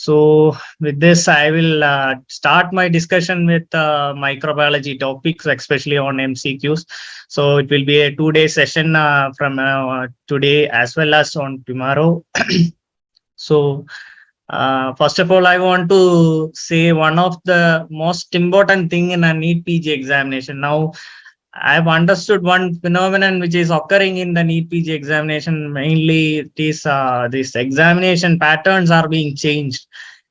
So with this, I will start my discussion with microbiology topics, especially on MCQs. So it will be a 2-day session from today as well as on tomorrow. So first of all, I want to say one of the most important thing in a NEET PG examination. Now, I've understood one phenomenon which is occurring in the NEET PG examination. Mainly, it is these examination patterns are being changed.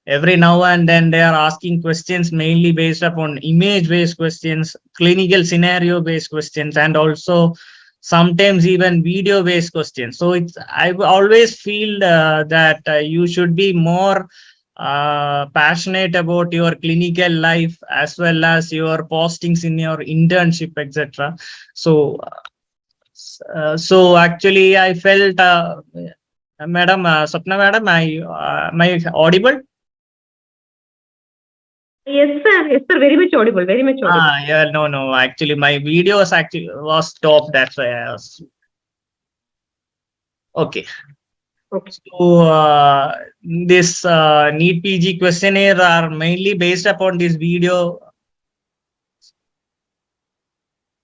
Every now and then, they are asking questions mainly based upon image-based questions, clinical scenario-based questions, and also sometimes even video-based questions. So it's I always feel that you should be more passionate about your clinical life as well as your postings in your internship, etc. So so actually I felt madam, Sapna madam, am I audible? Yes, sir, very much audible, very much audible. Yeah, no, actually my video was stopped, that's why I was okay. Okay. So this NEET PG questionnaire are mainly based upon this video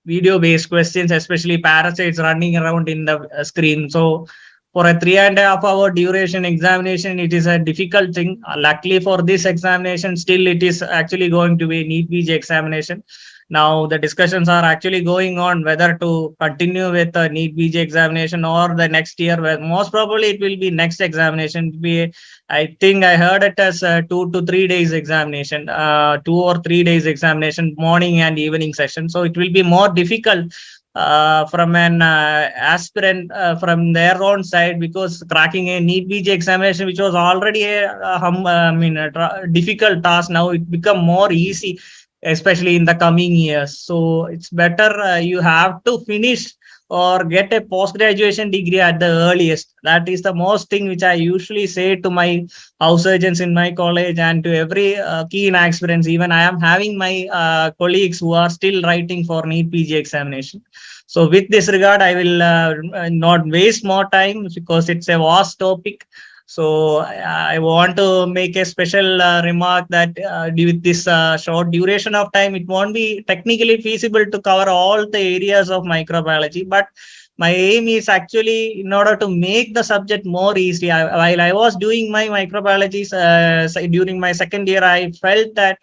based questions, especially parasites running around in the screen. So for a 3.5 hour duration examination, it is a difficult thing. Luckily for this examination, still it is actually going to be a NEET PG examination. Now the discussions are actually going on whether to continue with the NEET PG examination or the next year, where most probably it will be next examination. It will be, I think I heard it as a 2 to 3 days examination, 2 or 3 days examination, morning and evening session. So it will be more difficult from an aspirant from their own side, because cracking a NEET PG examination, which was already a difficult task, now it become more easy, especially in the coming years. So it's better you have to finish or get a post graduation degree at the earliest. That is the most thing which I usually say to my house surgeons in my college and to every keen aspirants. Even I am having my colleagues who are still writing for NEET PG examination. So with this regard, I will not waste more time because it's a vast topic. So I want to make a special remark that with this short duration of time, it won't be technically feasible to cover all the areas of microbiology. But my aim is actually in order to make the subject more easy. While I was doing my microbiology during my second year, I felt that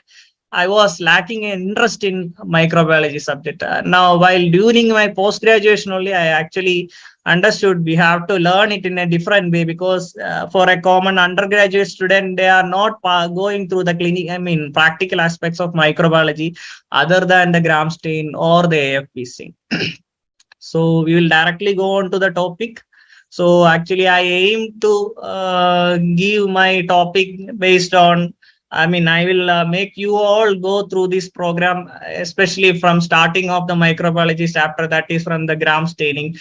I was lacking an interest in microbiology subject. Now, while during my post graduation only, I actually understood we have to learn it in a different way, because for a common undergraduate student, they are not going through the practical aspects of microbiology other than the gram stain or the AFPC. So we will directly go on to the topic. So actually, I aim to give my topic based on, I will make you all go through this program, especially from starting of the microbiology chapter, that is from the gram staining,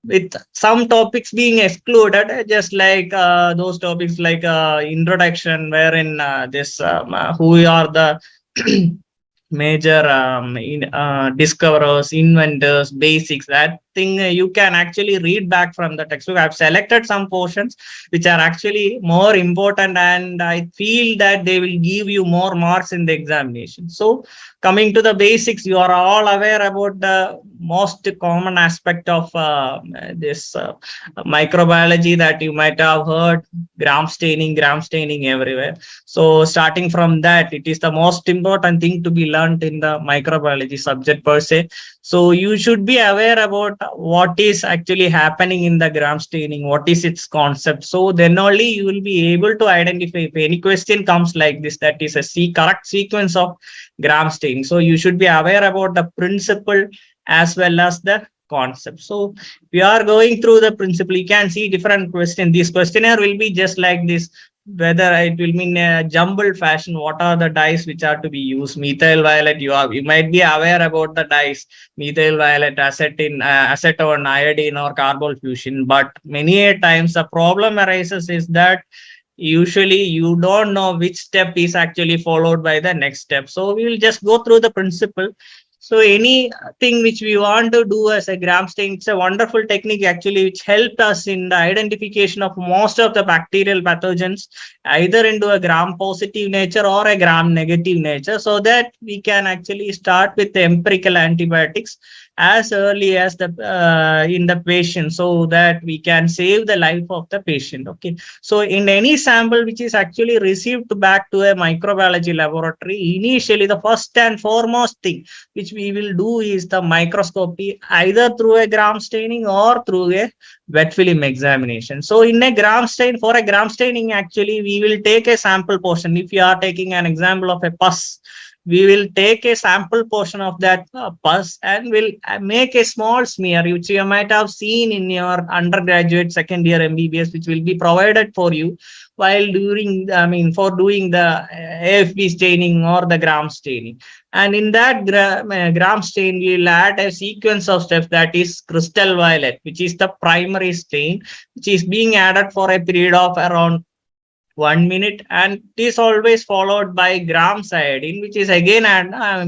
with some topics being excluded, just like those topics like introduction, wherein this who are the major discoverers, inventors, basics. That thing you can actually read back from the textbook. I've selected some portions which are actually more important, and I feel that they will give you more marks in the examination. So coming to the basics, you are all aware about the most common aspect of this microbiology that you might have heard: gram staining everywhere. So starting from that, it is the most important thing to be learned in the microbiology subject per se. So you should be aware about what is actually happening in the gram staining, what is its concept. So then only you will be able to identify if any question comes like this, that is a correct sequence of gram staining. So you should be aware about the principle as well as the concept. So we are going through the principle. You can see different questions. This questionnaire will be just like this, whether it will mean a jumbled fashion. What are the dyes which are to be used? Methyl violet, you might be aware about the dyes: methyl violet, acetone, iodine, or carbol fusion. But many a times the problem arises is that usually you don't know which step is actually followed by the next step. So we will just go through the principle. So anything which we want to do as a gram stain, it's a wonderful technique actually, which helped us in the identification of most of the bacterial pathogens, either into a gram positive nature or a gram negative nature, so that we can actually start with the empirical antibiotics as early as the in the patient, so that we can save the life of the patient. Okay, so in any sample which is actually received back to a microbiology laboratory, initially the first and foremost thing which we will do is the microscopy, either through a gram staining or through a wet film examination. So in a gram stain, for a gram staining, actually we will take a sample portion. If you are taking an example of a pus, we will take a sample portion of that pus and will make a small smear, which you might have seen in your undergraduate second year MBBS, which will be provided for you while during, I mean, for doing the AFB staining or the gram staining. And in that gram stain, we will add a sequence of steps, that is crystal violet, which is the primary stain, which is being added for a period of around 1 minute, and it is always followed by gram iodine, which is again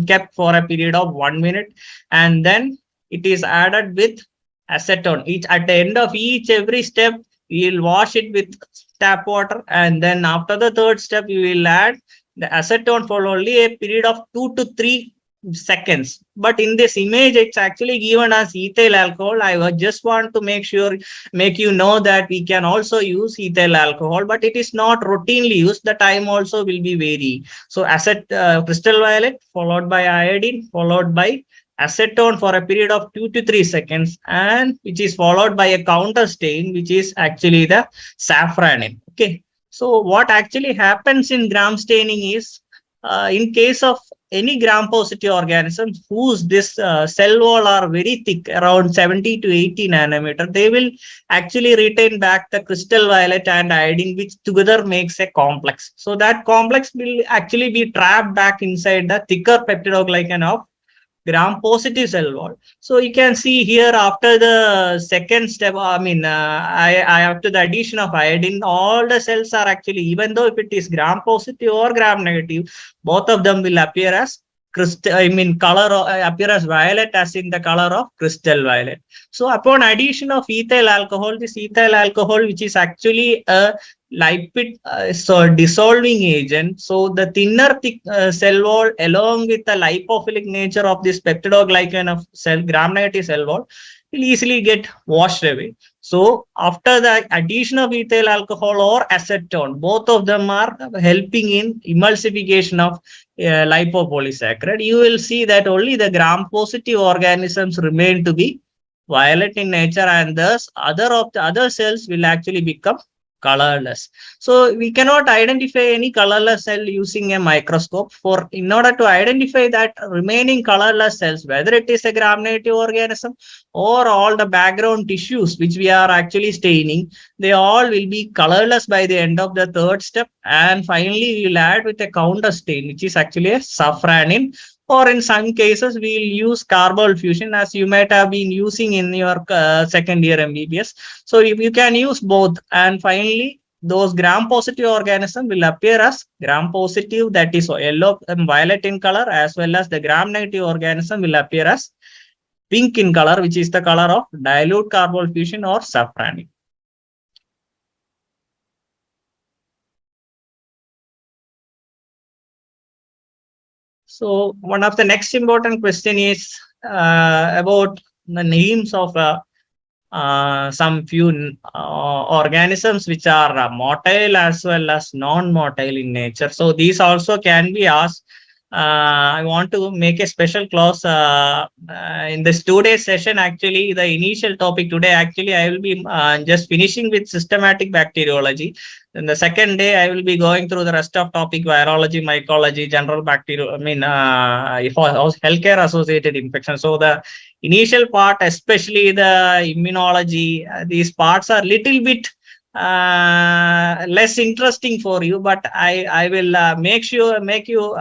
kept for a period of 1 minute, and then it is added with acetone. Each at the end of each every step, we will wash it with tap water, and then after the third step, we will add the acetone for only a period of 2 to 3 seconds. But in this image, it's actually given as ethyl alcohol. I just want to make you know that we can also use ethyl alcohol, but it is not routinely used. The time also will be vary. So crystal violet followed by iodine followed by acetone for a period of 2 to 3 seconds, and which is followed by a counter stain, which is actually the safranin. Okay, so what actually happens in gram staining is, in case of any gram positive organisms whose this cell wall are very thick, around 70 to 80 nanometer, they will actually retain back the crystal violet and iodine, which together makes a complex. So that complex will actually be trapped back inside the thicker peptidoglycan of gram positive cell wall. So you can see here, after the second step, I mean, I after the addition of iodine, all the cells are actually, even though if it is gram positive or gram negative, both of them will appear as crystal, I mean, color appear as violet, as in the color of crystal violet. So upon addition of ethyl alcohol, this ethyl alcohol, which is actually a lipid so dissolving agent, so the thinner thick cell wall along with the lipophilic nature of this peptidoglycan of cell gram negative cell wall will easily get washed away. So after the addition of ethyl alcohol or acetone, both of them are helping in emulsification of lipopolysaccharide. You will see that only the gram positive organisms remain to be violet in nature, and thus other cells will actually become colorless. So we cannot identify any colorless cell using a microscope. For in order to identify that remaining colorless cells, whether it is a gram negative organism or all the background tissues which we are actually staining, they all will be colorless by the end of the third step. And finally, we will add with a counter stain, which is actually a safranin, or in some cases, we will use carbonyl fusion, as you might have been using in your second year MBBS. So if you can use both, and finally, those gram positive organisms will appear as gram positive, that is yellow and violet in color, as well as the gram negative organism will appear as pink in color, which is the color of dilute carbonyl fusion or safranin. So one of the next important question is about the names of some few organisms which are motile as well as non-motile in nature. So these also can be asked. I want to make a special clause in this today's session. Actually, the initial topic today, actually, I will be just finishing with systematic bacteriology. Then the second day, I will be going through the rest of topic: virology, mycology, general bacteria. I mean, healthcare associated infection. So the initial part, especially the immunology, these parts are little bit less interesting for you, but I will make you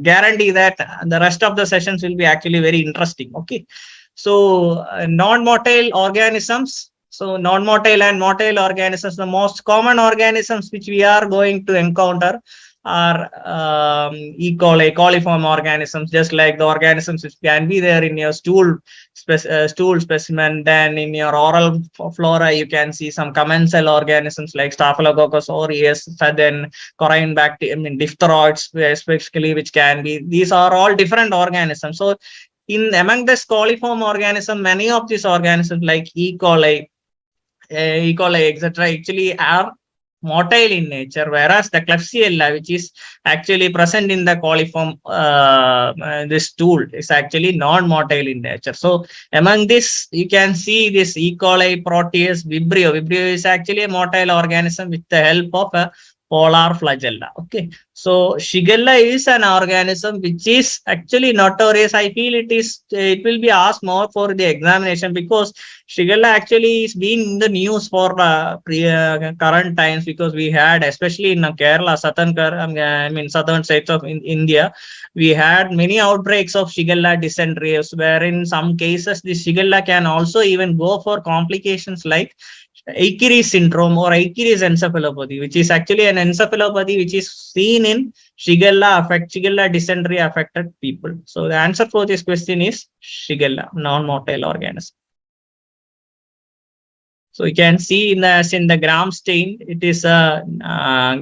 guarantee that the rest of the sessions will be actually very interesting. Okay, so non-motile organisms. So non-motile and motile organisms, the most common organisms which we are going to encounter are E. coli, coliform organisms, just like the organisms which can be there in your stool specimen. Then in your oral flora, you can see some commensal organisms like Staphylococcus aureus, then corine bacteria, I mean diphtheroids, especially, which can be. These are all different organisms. So in among this coliform organism, many of these organisms like E. coli, etc., actually are motile in nature, whereas the Klebsiella, which is actually present in the coliform, this tool, is actually non-motile in nature. So among this, you can see this E. coli, Proteus, Vibrio. Vibrio is actually a motile organism with the help of a polar flagella. Okay, so Shigella is an organism which is actually notorious. I feel it will be asked more for the examination, because Shigella actually is been in the news for current times, because we had, especially in Kerala, I mean southern states of India, we had many outbreaks of Shigella dysentery, where in some cases the Shigella can also even go for complications like Aikiris syndrome or Aikiris encephalopathy, which is actually an encephalopathy which is seen in Shigella dysentery affected people. So the answer for this question is Shigella, non-motile organism. So you can see in the gram stain, it is a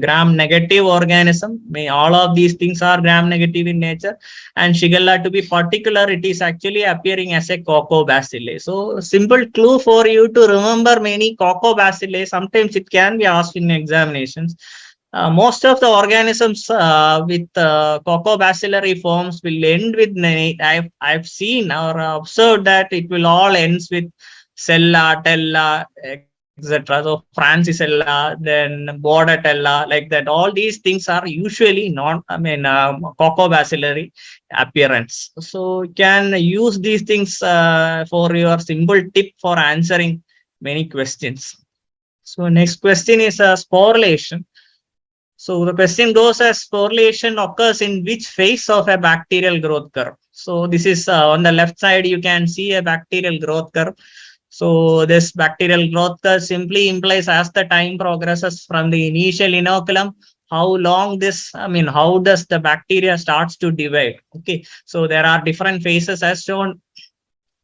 gram negative organism. All of these things are gram negative in nature. And Shigella, to be particular, it is actually appearing as a coccobacilli. So simple clue for you to remember many coccobacilli. Sometimes it can be asked in examinations. Most of the organisms with coccobacillary forms will end with I've seen or observed that it will all ends with Cella, Tella, etc. So Francisella, then Bordetella, like that. All these things are usually coccobacillary appearance. So you can use these things for your simple tip for answering many questions. So next question is sporulation. So the question goes as, sporulation occurs in which phase of a bacterial growth curve? So this is on the left side, you can see a bacterial growth curve. So this bacterial growth curve simply implies, as the time progresses from the initial inoculum, how long this, how does the bacteria starts to divide? Okay, so there are different phases as shown: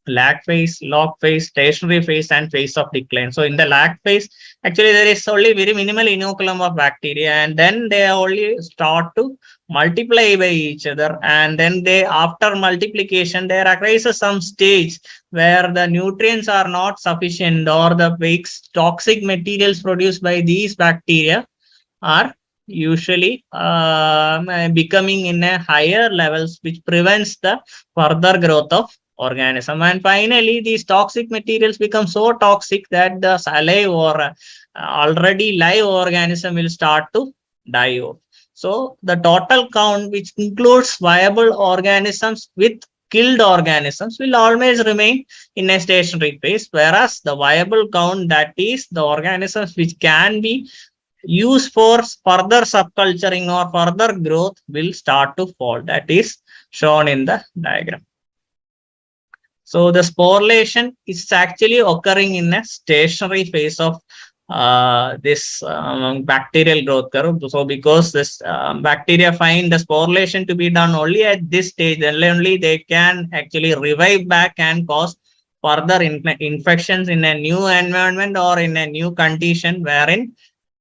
lag phase, log phase, stationary phase, and phase of decline. So in the lag phase, actually there is only very minimal inoculum of bacteria, and then they only start to multiply by each other. And then after multiplication, there arises some stage where the nutrients are not sufficient, or the toxic materials produced by these bacteria are usually becoming in a higher levels, which prevents the further growth of organism. And finally, these toxic materials become so toxic that the alive or already live organism will start to die off. So the total count, which includes viable organisms with killed organisms, will always remain in a stationary phase, whereas the viable count, that is the organisms which can be used for further subculturing or further growth, will start to fall. That is shown in the diagram. So the sporulation is actually occurring in a stationary phase of this bacterial growth curve. So because this bacteria find the sporulation to be done only at this stage, then only they can actually revive back and cause further infections in a new environment or in a new condition, wherein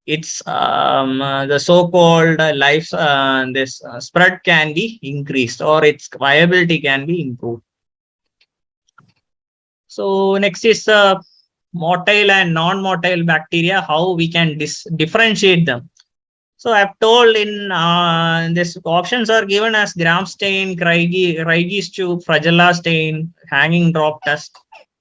its the so-called life this spread can be increased, or its viability can be improved. So next is motile and non-motile bacteria, how we can differentiate them. So I've told in this options are given as gram stain, Craigie tube, flagella stain, hanging drop test.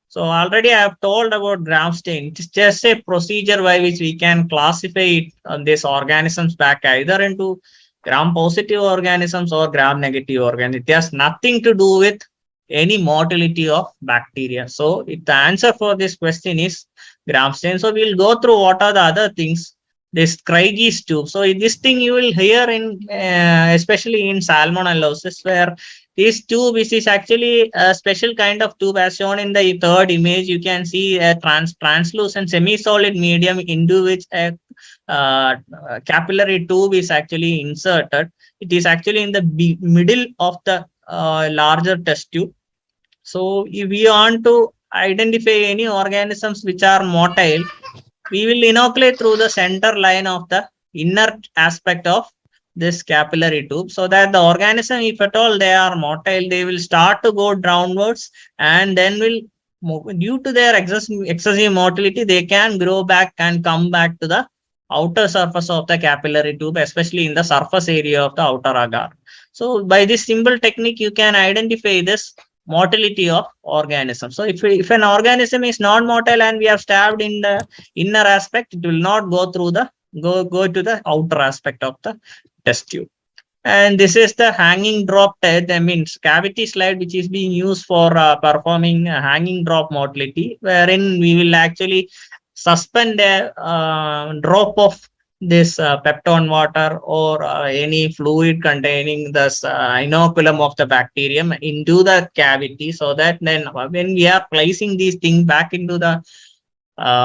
So already I have told about gram stain. It's just a procedure by which we can classify these organisms back either into gram positive organisms or gram negative organisms. It has nothing to do with any motility of bacteria. So if the answer for this question is gram stain, so we'll go through what are the other things. This Craigie tube. So this thing you will hear in especially in salmonellosis, where this tube is actually a special kind of tube, as shown in the third image. You can see a translucent semi-solid medium into which a capillary tube is actually inserted. It is actually in the middle of the larger test tube. So if we want to identify any organisms which are motile, we will inoculate through the center line of the inner aspect of this capillary tube, so that the organism, if at all they are motile, they will start to go downwards, and then will move. Due to their excessive motility, they can grow back and come back to the outer surface of the capillary tube, especially in the surface area of the outer agar. So by this simple technique, you can identify this motility of organisms. So if an organism is non-motile and we have stabbed in the inner aspect, it will not go through the go to the outer aspect of the test tube. And this is the hanging drop test, I mean cavity slide, which is being used for performing hanging drop motility, wherein we will actually suspend a drop of this peptone water or any fluid containing this inoculum of the bacterium into the cavity, so that then when we are placing these things back into the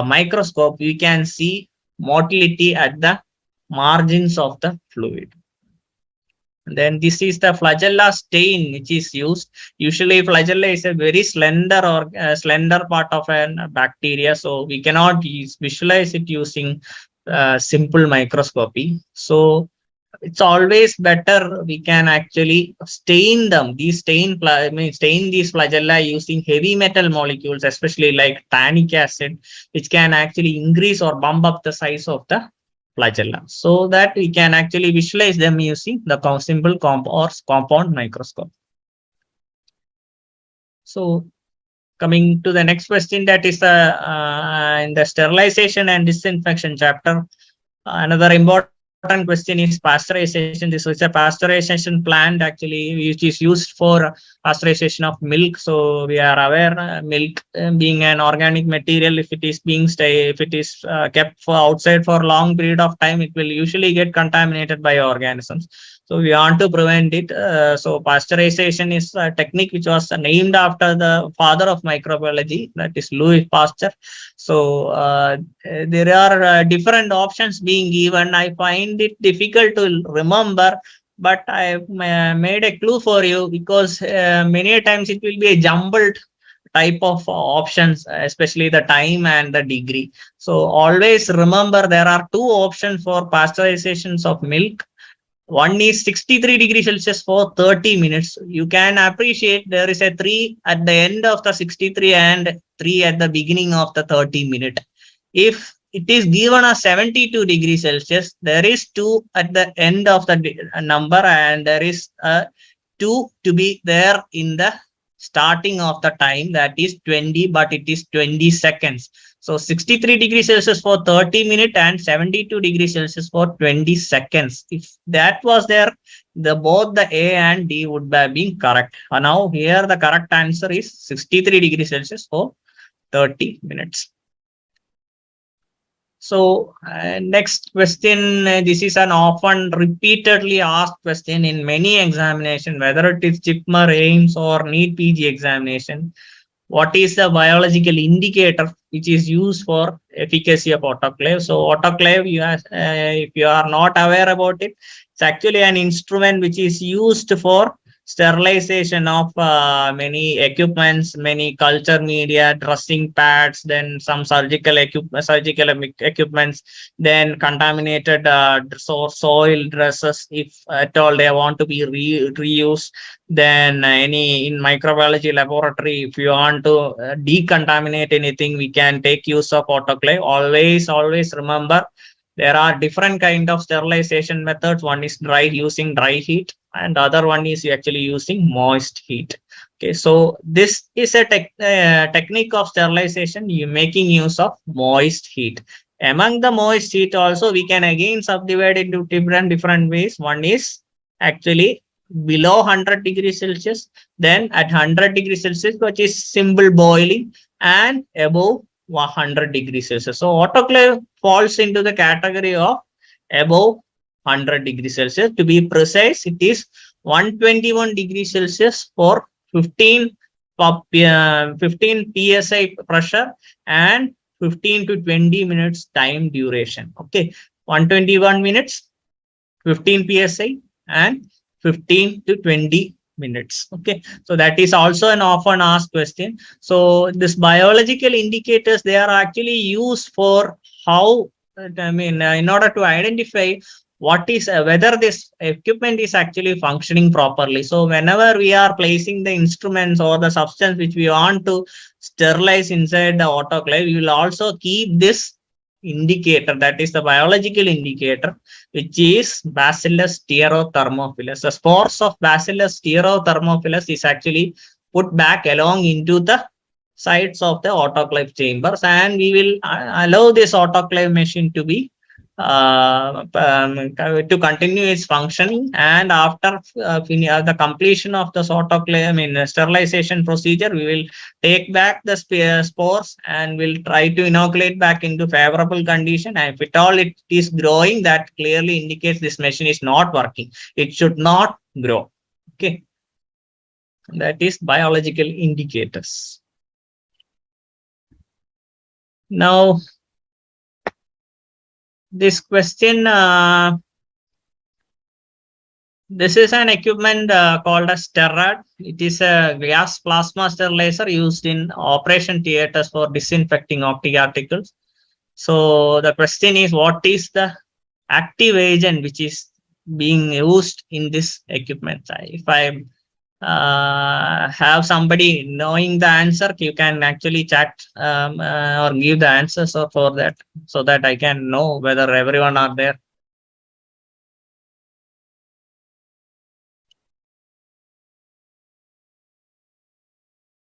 microscope, we can see motility at the margins of the fluid. Then this is the flagella stain which is used. Usually flagella is a very slender or slender part of a bacteria, so we cannot visualize it using simple microscopy. So it's always better we can actually stain them. These stain these flagella using heavy metal molecules, especially like tannic acid, which can actually increase or bump up the size of the flagella, so that we can actually visualize them using the simple compound microscope. So coming to the next question, that is in the sterilization and disinfection chapter. Another important question is pasteurization. This is a pasteurization plant actually, which is used for pasteurization of milk. So we are aware milk being an organic material, if it is kept for outside for long period of time, it will usually get contaminated by organisms. So we want to prevent it. So pasteurization is a technique which was named after the father of microbiology, that is Louis Pasteur. So there are different options being given. I find it difficult to remember, but I made a clue for you, because many times it will be a jumbled type of options, especially the time and the degree. So always remember there are two options for pasteurizations of milk. One is 63 degrees Celsius for 30 minutes. You can appreciate there is a 3 at the end of the 63 and 3 at the beginning of the 30 minute. If it is given as 72 degrees Celsius, there is 2 at the end of the number, and there is a 2 to be there in the starting of the time, that is 20, but it is 20 seconds. So 63 degrees Celsius for 30 minutes and 72 degrees Celsius for 20 seconds. If that was there, both the A and D would have been correct. Now here the correct answer is 63 degrees Celsius for 30 minutes. So next question, this is an often repeatedly asked question in many examination, whether it is JIPMER, AIMS or NEET PG examination. What is the biological indicator which is used for efficacy of autoclave? So autoclave, if you are not aware about it, it's actually an instrument which is used for sterilization of many equipments, many culture media, dressing pads, then some surgical equipments, then contaminated soil dresses, if at all they want to be reused. Then any in microbiology laboratory, if you want to decontaminate anything, we can take use of autoclave. Always remember there are different kind of sterilization methods. One is using dry heat, and other one is actually using moist heat. Okay, so this is a technique of sterilization, you making use of moist heat. Among the moist heat also, we can again subdivide into different ways. One is actually below 100 degrees Celsius, then at 100 degrees Celsius, which is simple boiling, and above 100 degrees Celsius. So autoclave falls into the category of above 100 degrees Celsius. To be precise, it is 121 degrees Celsius for 15 psi pressure and 15 to 20 minutes time duration. Okay. 121 minutes, 15 psi, and 15 to 20 minutes. Okay, so that is also an often asked question. So this biological indicators, they are actually used for how, in order to identify what is whether this equipment is actually functioning properly. So whenever we are placing the instruments or the substance which we want to sterilize inside the autoclave, we will also keep this indicator, that is the biological indicator, which is Bacillus stearothermophilus. The spores of Bacillus stearothermophilus is actually put back along into the sides of the autoclave chambers, and we will allow this autoclave machine to be to continue its functioning. And after the completion of the autoclave, sterilization procedure, we will take back the spores and will try to inoculate back into favorable condition. And if at all it is growing, that clearly indicates this machine is not working. It should not grow. Okay, that is biological indicators. Now, this question, this is an equipment called a Sterrad. It is a gas plasma sterilizer used in operation theaters for disinfecting optic articles. So the question is, what is the active agent which is being used in this equipment? If I have somebody knowing the answer, you can actually chat or give the answers for that, so that I can know whether everyone are there.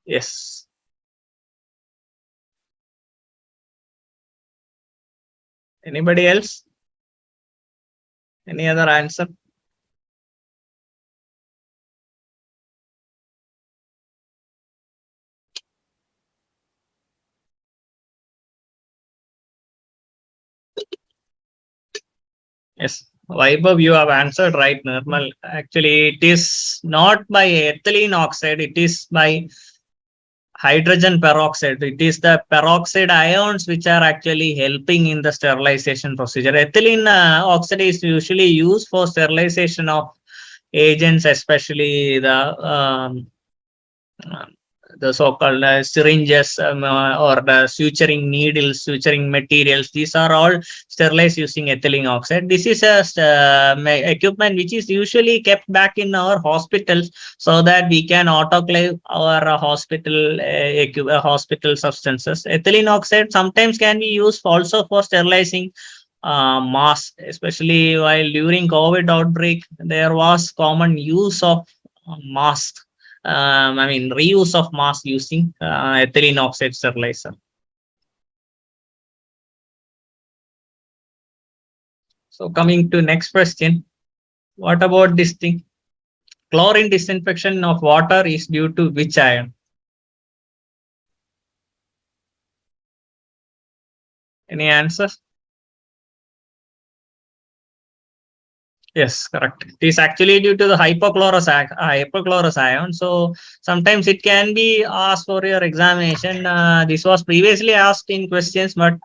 Yes. Anybody else? Any other answer? Yes, Vaibhav, you have answered right, Nirmal. Actually, it is not by ethylene oxide, it is by hydrogen peroxide. It is the peroxide ions which are actually helping in the sterilization procedure. Ethylene oxide is usually used for sterilization of agents, especially the so-called syringes or the suturing needles, suturing materials. These are all sterilized using ethylene oxide. This is a equipment which is usually kept back in our hospitals, so that we can autoclave our hospital substances. Ethylene oxide sometimes can be used also for sterilizing masks, especially while during COVID outbreak, there was common use of masks. Reuse of mask using ethylene oxide sterilizer. So coming to next question, what about this thing? Chlorine disinfection of water is due to which ion? Any answers? Yes, correct. It is actually due to the hypochlorous ion. So sometimes it can be asked for your examination. This was previously asked in questions, but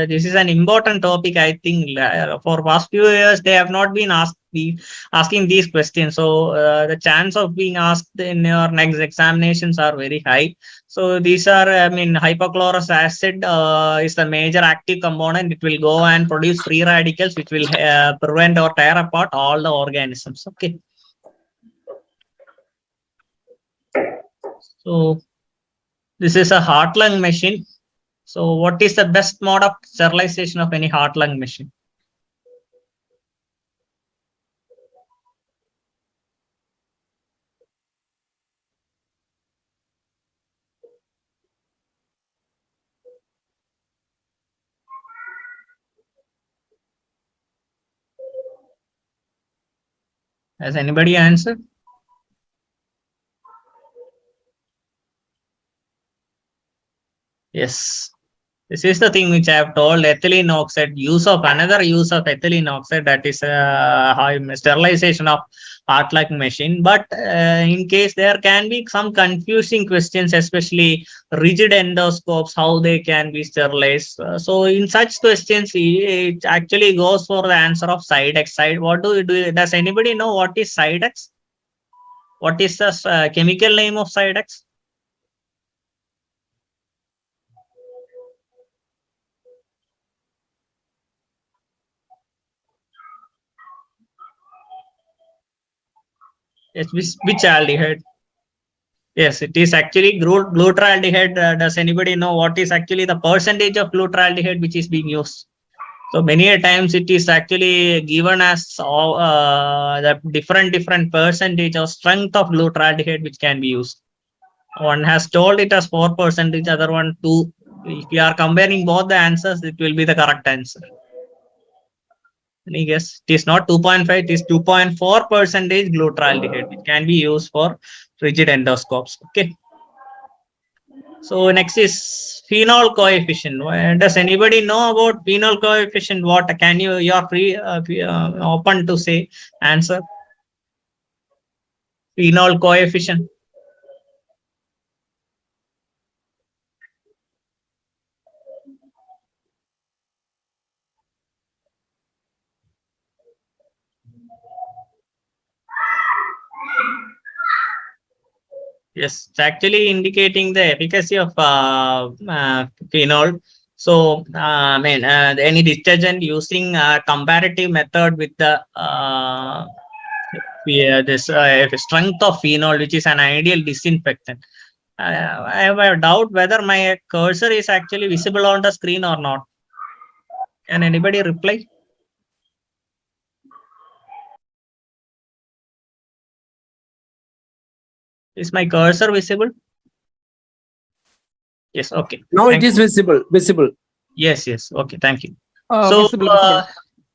this is an important topic. I think for past few years they have not been asking these questions. So the chance of being asked in your next examinations are very high. So these are, hypochlorous acid is the major active component. It will go and produce free radicals, which will prevent or tear apart all the organisms. Okay. So this is a heart lung machine. So what is the best mode of sterilization of any heart lung machine? Has anybody answered? Yes. This is the thing which I have told, ethylene oxide, another use of ethylene oxide, that is sterilization of part-like machine. But in case there can be some confusing questions, especially rigid endoscopes, how they can be sterilized. So in such questions, it actually goes for the answer of side X side. What do you do? Does anybody know what is side X? What is the chemical name of side X? Yes, which aldehyde? Yes, it is actually glutaraldehyde. Does anybody know what is actually the percentage of glutaraldehyde which is being used? So many a times it is actually given as the different percentage or strength of glutaraldehyde which can be used. One has told it as 4%, other one 2. If you are comparing both the answers, it will be the correct answer. Any guess? It is not 2.5, it is 2.4% glutaraldehyde. It can be used for rigid endoscopes. Okay. So next is phenol coefficient. Does anybody know about phenol coefficient? What can you are free open to say answer? Phenol coefficient. Yes, it's actually indicating the efficacy of phenol. So, I mean, any detergent using comparative method with the this strength of phenol, which is an ideal disinfectant. I have a doubt whether my cursor is actually visible on the screen or not. Can anybody reply? Is my cursor visible? Yes. Okay. Now Thank it is you. visible. Yes. Yes. Okay. Thank you. So, Visible.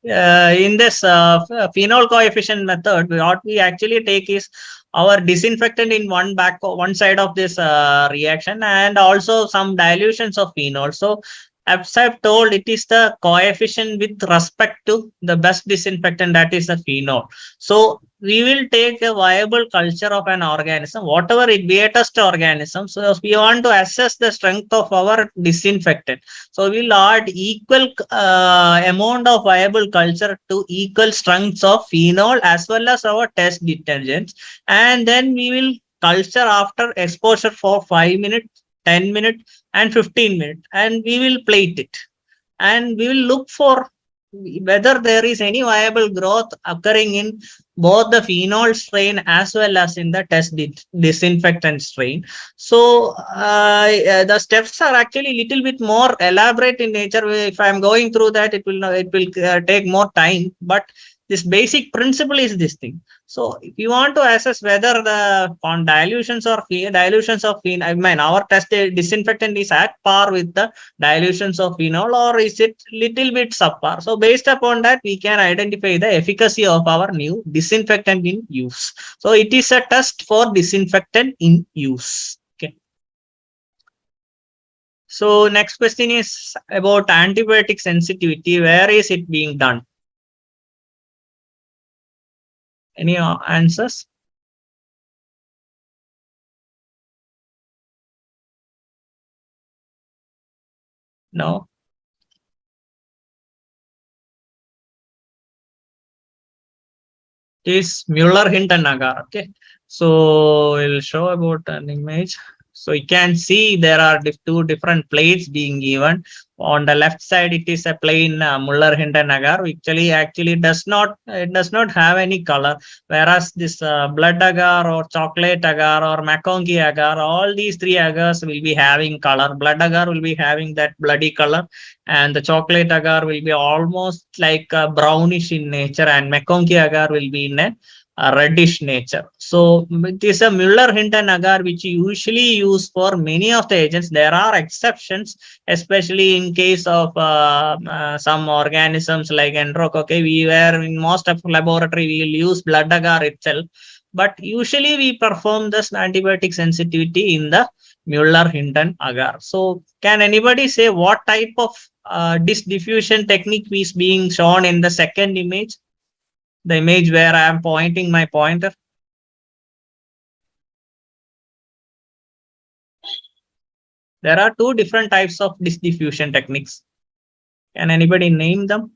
in this phenol coefficient method, what we actually take is our disinfectant in one side of this reaction, and also some dilutions of phenol. So, as I've told, it is the coefficient with respect to the best disinfectant, that is the phenol. So, we will take a viable culture of an organism, whatever it be, a test organism. So, we want to assess the strength of our disinfectant. So we'll add equal amount of viable culture to equal strengths of phenol as well as our test detergents. And then we will culture after exposure for 5 minutes, 10 minutes, and 15 minutes. And we will plate it. And we will look for whether there is any viable growth occurring in both the phenol strain as well as in the test disinfectant strain. So the steps are actually little bit more elaborate in nature. If I am going through that, it will take more time. But this basic principle is this thing. So if you want to assess whether the on dilutions of phenol, I mean our test disinfectant is at par with the dilutions of phenol, or is it little bit subpar? So based upon that, we can identify the efficacy of our new disinfectant in use. So it is a test for disinfectant in use. Okay. So next question is about antibiotic sensitivity. Where is it being done? Any answers? No. It is Mueller-Hinton agar. Okay. So we'll show about an image. So you can see there are two different plates being given. On the left side, it is a plain Mueller-Hinton agar, which actually does not have any color. Whereas this blood agar or chocolate agar or McConkie agar, all these three agars will be having color. Blood agar will be having that bloody color, and the chocolate agar will be almost like brownish in nature, and McConkie agar will be in a reddish nature. So it is a Mueller-Hinton agar which you usually use for many of the agents. There are exceptions, especially in case of some organisms like enterococcus. We were in most of laboratory we will use blood agar itself, but usually we perform this antibiotic sensitivity in the Mueller-Hinton agar. So can anybody say what type of diffusion technique is being shown in the second image? The image where I am pointing my pointer. There are two different types of disk diffusion techniques. Can anybody name them?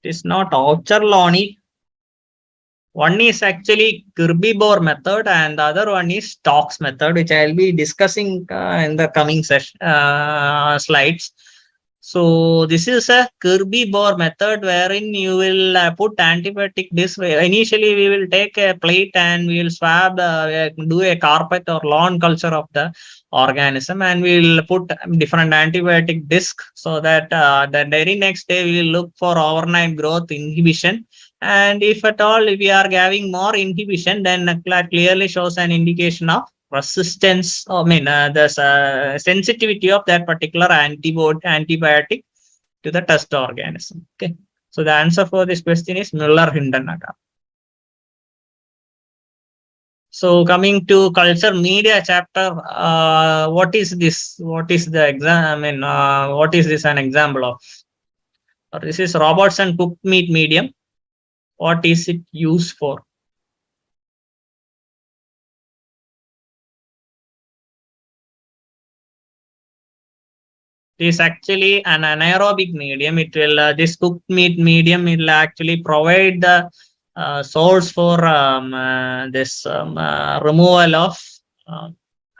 It is not Aucherloni. One is actually Kirby-Bohr method and the other one is Stokes method, which I'll be discussing in the coming session slides. So this is a Kirby-Bohr method wherein you will put antibiotic disc. Initially, we will take a plate and we will swab, do a carpet or lawn culture of the organism, and we will put different antibiotic disc so that the very next day we will look for overnight growth inhibition. And if at all we are having more inhibition, then that clearly shows an indication of resistance. I mean, the sensitivity of that particular antibiotic to the test organism. Okay. So the answer for this question is Müller-Hindenegger. So coming to culture media chapter, what is this? What is the exam? I mean, what is this an example of? This is Robertson cooked meat medium. What is it used for? It is actually an anaerobic medium. It will this cooked meat medium will actually provide the source for this removal of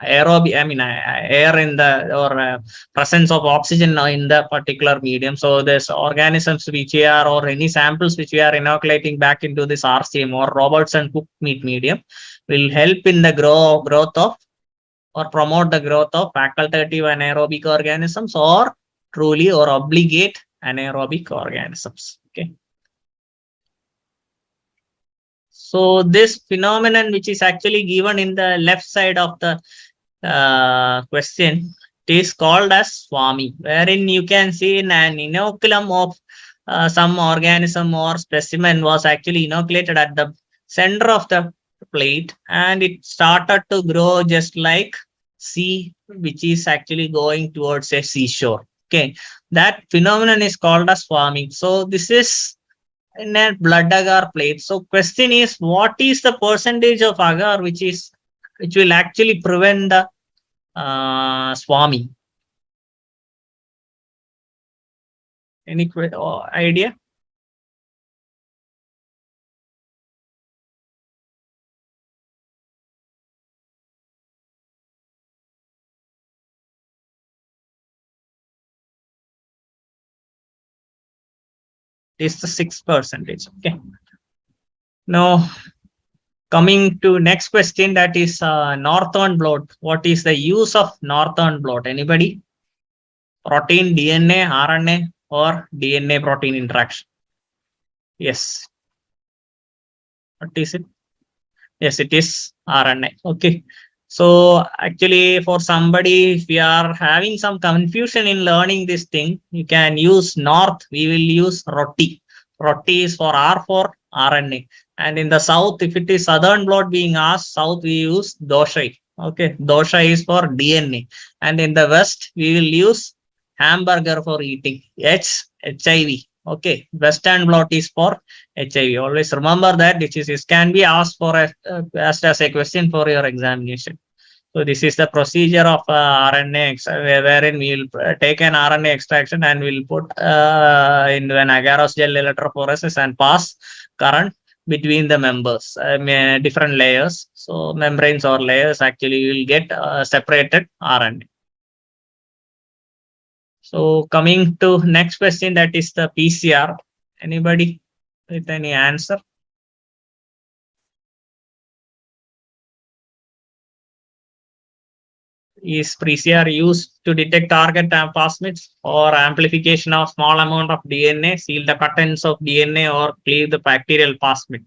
aerobic. I mean, air in the or presence of oxygen in the particular medium. So there's organisms which we are or any samples which we are inoculating back into this RCM or Robertson cooked meat medium will help in the growth of or promote the growth of facultative anaerobic organisms or truly or obligate anaerobic organisms. Okay. So this phenomenon, which is actually given in the left side of the question, it is called as swarming, wherein you can see in an inoculum of some organism or specimen was actually inoculated at the center of the plate, and it started to grow just like sea, which is actually going towards a seashore. Okay, that phenomenon is called as swarming. So this is in a blood agar plate. So question is, what is the percentage of agar which will actually prevent the swarming? Any idea? It's the 6%. Okay. Now, coming to next question, that is northern blot. What is the use of northern blot? Anybody? Protein, DNA, RNA, or DNA protein interaction? Yes. What is it? Yes, it is RNA. Okay. So actually, for somebody, if we are having some confusion in learning this thing, you can use north. We will use roti. Roti is for R for RNA. And in the south, if it is southern blot being asked, south we use dosha. Okay, dosha is for DNA. And in the west, we will use hamburger for eating. HIV. Okay, western blot is for HIV. Always remember that this can be asked for asked as a question for your examination. So this is the procedure of RNA wherein we will take an RNA extraction and we'll put in an agarose gel electrophoresis and pass current between the members, different layers. So membranes or layers actually will get separated RNA. So coming to next question, that is the PCR. Anybody with any answer? Is PCR used to detect target plasmids or amplification of small amount of DNA, seal the patterns of DNA or cleave the bacterial plasmid?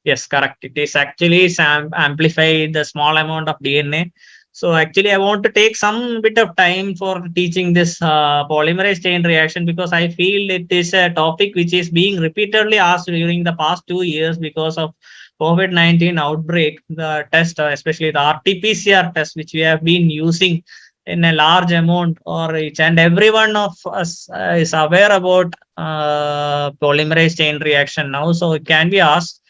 Yes, correct. It is actually amplify the small amount of DNA. So actually, I want to take some bit of time for teaching this polymerase chain reaction because I feel it is a topic which is being repeatedly asked during the past 2 years because of COVID-19 outbreak, the test, especially the RT-PCR test, which we have been using in a large amount, or each and every one of us is aware about polymerase chain reaction now. So it can be asked.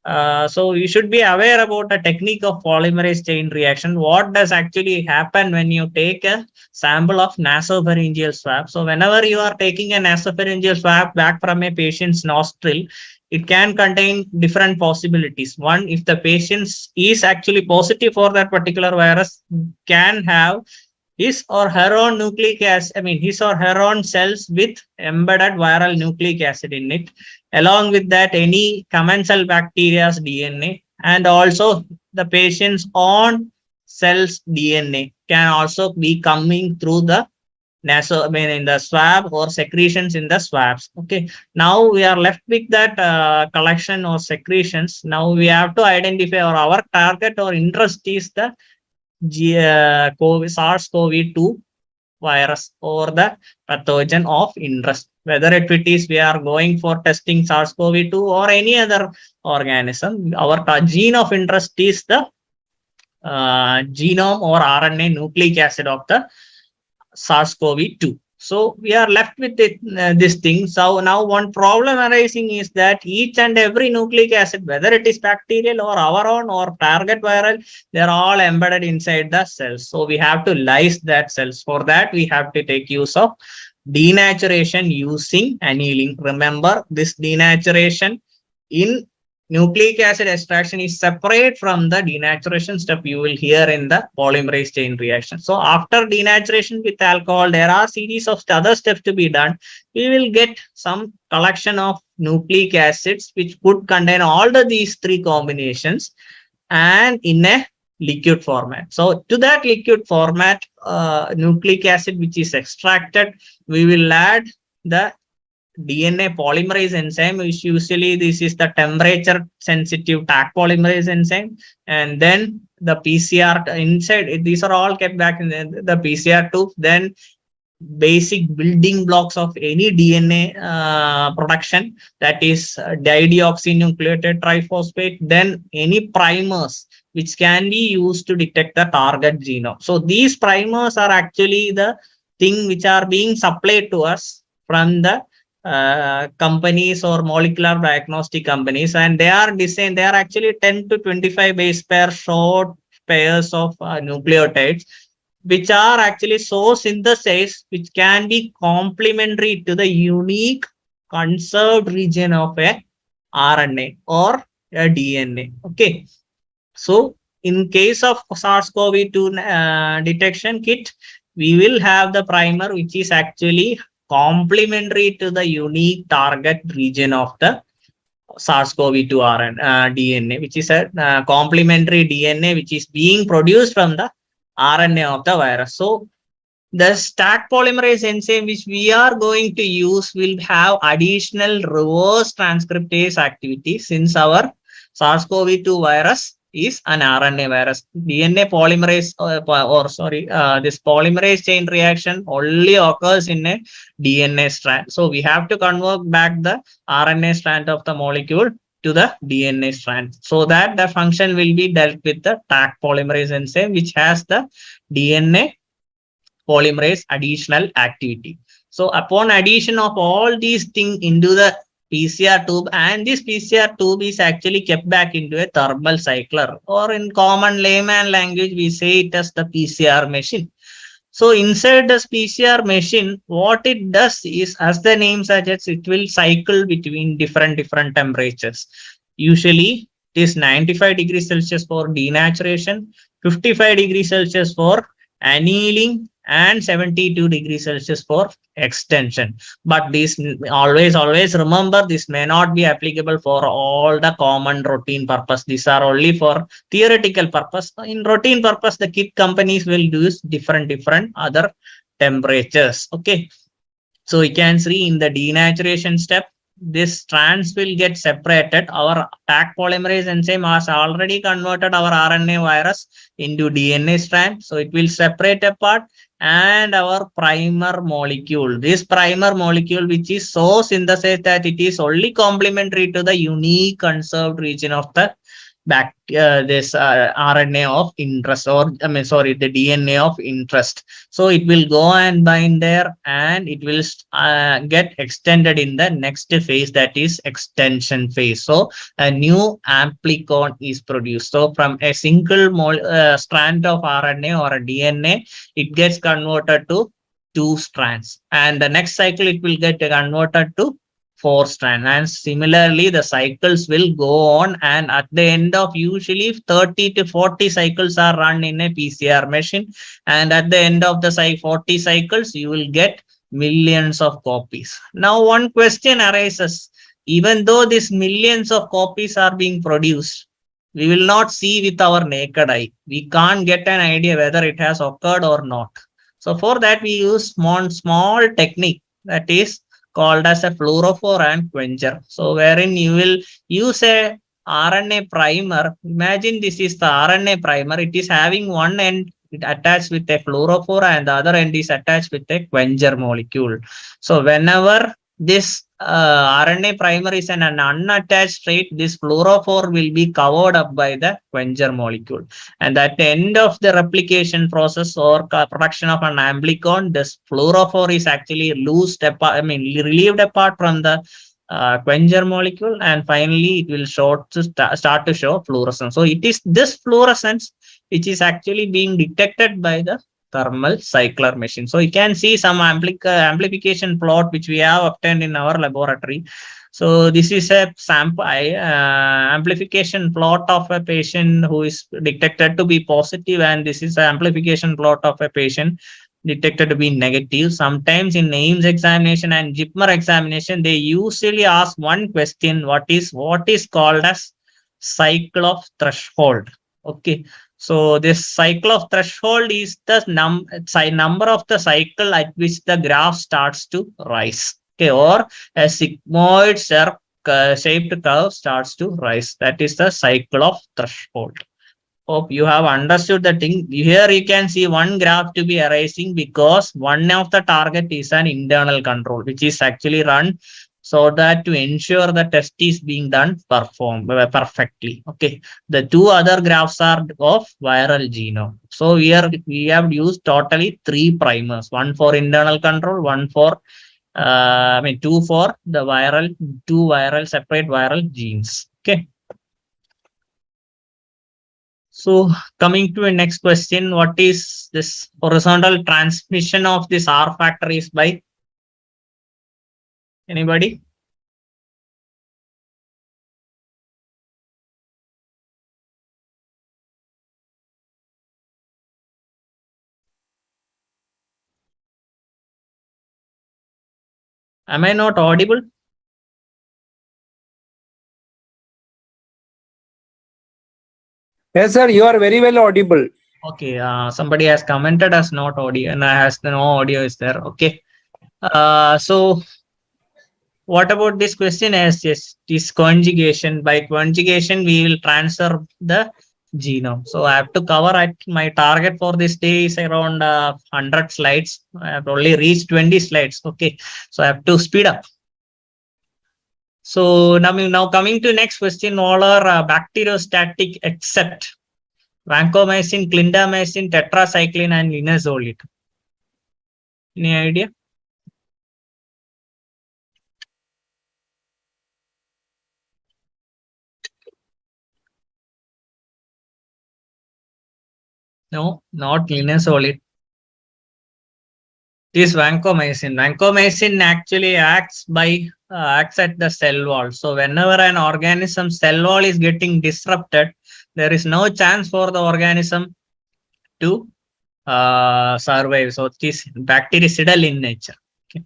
So you should be aware about the technique of polymerase chain reaction. What does actually happen when you take a sample of nasopharyngeal swab? So whenever you are taking a nasopharyngeal swab back from a patient's nostril, it can contain different possibilities. One, if the patient is actually positive for that particular virus, can have his or her own nucleic acid, his or her own cells with embedded viral nucleic acid in it. Along with that, any commensal bacteria's DNA, and also the patient's own cells DNA can also be coming through the in the swab or secretions in the swabs. Okay. Now we are left with that collection or secretions. Now we have to identify, or our target or interest is the SARS-CoV-2 virus or the pathogen of interest. Whether it is we are going for testing SARS-CoV-2 or any other organism, our gene of interest is the genome or RNA nucleic acid of the SARS-CoV-2. So we are left with this thing. So now one problem arising is that each and every nucleic acid, whether it is bacterial or our own or target viral, they're all embedded inside the cells. So we have to lyse that cells. For that, we have to take use of denaturation using annealing. Remember, this denaturation in nucleic acid extraction is separate from the denaturation step you will hear in the polymerase chain reaction. So after denaturation with alcohol, there are series of other steps to be done. We will get some collection of nucleic acids which could contain all these three combinations and in a liquid format. So to that liquid format, nucleic acid which is extracted, we will add the DNA polymerase enzyme, which usually this is the temperature sensitive Taq polymerase enzyme, and then the PCR inside. These are all kept back in the PCR tube. Then basic building blocks of any DNA production, that is dideoxynucleotide triphosphate. Then any primers which can be used to detect the target genome. So these primers are actually the thing which are being supplied to us from the companies or molecular diagnostic companies, and they are designed, they are actually 10 to 25 base pair short pairs of nucleotides which are actually so synthesized, which can be complementary to the unique conserved region of a RNA or a DNA. Okay. So in case of SARS-CoV-2 detection kit, we will have the primer which is actually complementary to the unique target region of the SARS-CoV-2 DNA, which is a complementary DNA which is being produced from the RNA of the virus. So the Taq polymerase enzyme which we are going to use will have additional reverse transcriptase activity, since our SARS-CoV-2 virus is an RNA virus. DNA polymerase this polymerase chain reaction only occurs in a DNA strand. So we have to convert back the RNA strand of the molecule to the DNA strand, so that the function will be dealt with the Taq polymerase enzyme, which has the DNA polymerase additional activity. So upon addition of all these things into the PCR tube, and this PCR tube is actually kept back into a thermal cycler, or in common layman language we say it as the PCR machine. So inside this PCR machine, what it does is, as the name suggests, it will cycle between different temperatures. Usually it is 95 degrees Celsius for denaturation, 55 degrees Celsius for annealing, and 72 degrees Celsius for extension. But this always remember, this may not be applicable for all the common routine purpose. These are only for theoretical purpose. In routine purpose, the kit companies will use different other temperatures. Okay. So you can see in the denaturation step, this strands will get separated. Our Taq polymerase enzyme has already converted our RNA virus into DNA strand. So it will separate apart, and our primer molecule, this primer molecule which is so synthesized that it is only complementary to the unique conserved region of the this RNA of interest, or I mean, sorry, the DNA of interest. So it will go and bind there, and it will get extended in the next phase, that is extension phase. So a new amplicon is produced. So from a single strand of RNA or a DNA, it gets converted to two strands, and the next cycle it will get converted to four strand, and similarly the cycles will go on, and at the end of usually 30 to 40 cycles are run in a PCR machine, and at the end of the 40 cycles you will get millions of copies. Now one question arises: even though these millions of copies are being produced, we will not see with our naked eye, we can't get an idea whether it has occurred or not. So for that we use small technique, that is called as a fluorophore and quencher. So wherein you will use a RNA primer. Imagine this is the RNA primer. It is having one end attached with a fluorophore and the other end is attached with a quencher molecule. So whenever this RNA primer is an unattached state, this fluorophore will be covered up by the quencher molecule. And at the end of the replication process or production of an amplicon, this fluorophore is actually loosed apart, I mean, relieved apart from the quencher molecule, and finally it will start to show fluorescence. So it is this fluorescence which is actually being detected by the thermal cycler machine. So you can see some amplification plot which we have obtained in our laboratory. So this is a sample amplification plot of a patient who is detected to be positive, and this is an amplification plot of a patient detected to be negative. Sometimes in NAIMS examination and JIPMER examination, they usually ask one question: what is called as cycle of threshold? Okay, so this cycle of threshold is the number of the cycle at which the graph starts to rise. Okay, or a sigmoid shaped curve starts to rise. That is the cycle of threshold. Hope you have understood the thing. Here you can see one graph to be arising because one of the target is an internal control, which is actually run so that to ensure the test is being done perfectly. Okay. The two other graphs are of viral genome. So here we have used totally three primers, one for internal control, one for two for the separate viral genes. Okay. So coming to a next question, what is this horizontal transmission of this R factor is by anybody? Am I not audible? Yes, sir, you are very well audible. Okay, somebody has commented as not audio and has no audio is there. Okay. So what about this question? As yes, this conjugation. By conjugation, we will transfer the genome. So I have to cover at my target for this day is around 100 slides. I have only reached 20 slides. Okay. So I have to speed up. So now coming to next question, all are bacteriostatic except vancomycin, clindamycin, tetracycline, and linezolid. Any idea? No, not linezolid. This vancomycin. Vancomycin actually acts at the cell wall. So whenever an organism cell wall is getting disrupted, there is no chance for the organism to survive. So it is bactericidal in nature. Okay.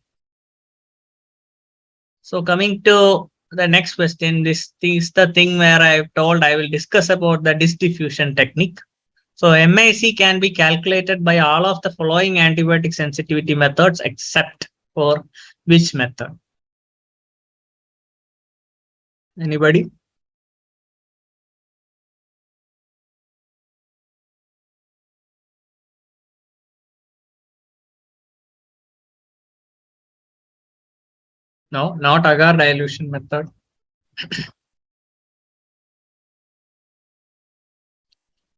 So coming to the next question, this is the thing where I've told I will discuss about the disk diffusion technique. So MIC can be calculated by all of the following antibiotic sensitivity methods except for which method? Anybody? No, not agar dilution method.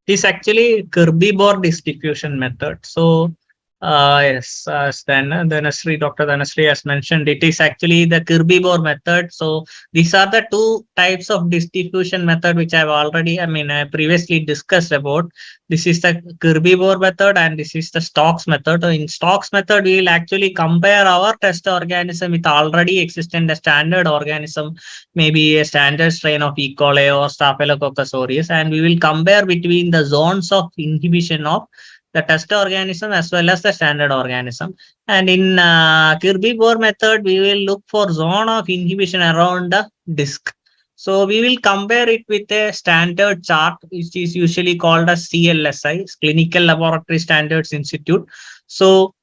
It is actually Kirby-Bohr distribution method. So, yes, as Dr. Dhanasri has mentioned, it is actually the Kirby-Bohr method. So, these are the two types of distribution method which I previously discussed about. This is the Kirby-Bohr method and this is the Stokes method. So, in Stokes method, we will actually compare our test organism with already existing standard organism, maybe a standard strain of E. coli or Staphylococcus aureus, and we will compare between the zones of inhibition of the test organism as well as the standard organism. And in Kirby-Bohr method, we will look for zone of inhibition around the disc. So we will compare it with a standard chart, which is usually called as CLSI, Clinical Laboratory Standards Institute. So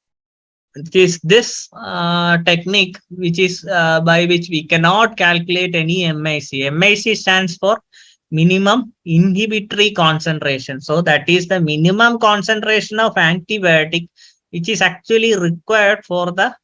it is this technique which is by which we cannot calculate any MIC. MIC stands for minimum inhibitory concentration. So that is the minimum concentration of antibiotic which is actually required for the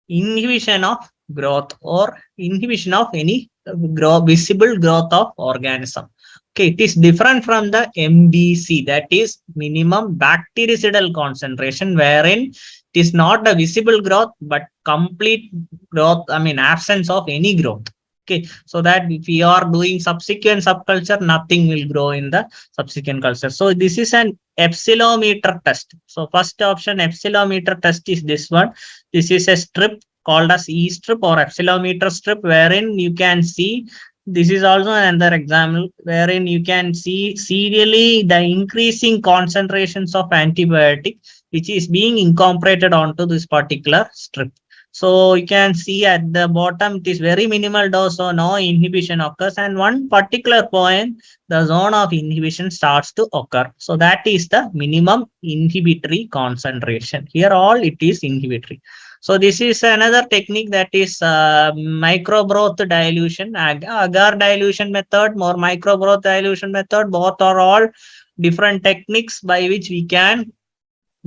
inhibition of growth or inhibition of any visible growth of organism. Okay, it is different from the MBC, that is minimum bactericidal concentration, wherein it is not the visible growth but complete growth, absence of any growth. Okay, so that if we are doing subsequent subculture, nothing will grow in the subsequent culture. So this is an epsilometer test. So first option epsilometer test is this one. This is a strip called as E strip or epsilometer strip, wherein you can see, this is also another example wherein you can see serially the increasing concentrations of antibiotic which is being incorporated onto this particular strip. So you can see at the bottom it is very minimal dose, so no inhibition occurs, and one particular point the zone of inhibition starts to occur. So that is the minimum inhibitory concentration. Here all it is inhibitory. So this is another technique, that is microbroth dilution, agar dilution method, more microbroth dilution method. Both are all different techniques by which we can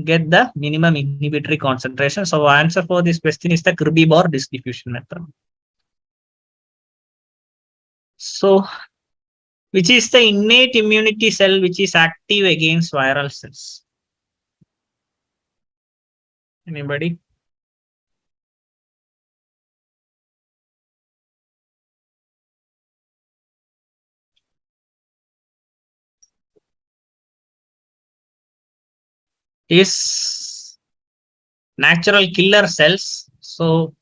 get the minimum inhibitory concentration. So answer for this question is the Kirby-Bohr distribution method. So which is the innate immunity cell which is active against viral cells? Anybody? Is natural killer cells. So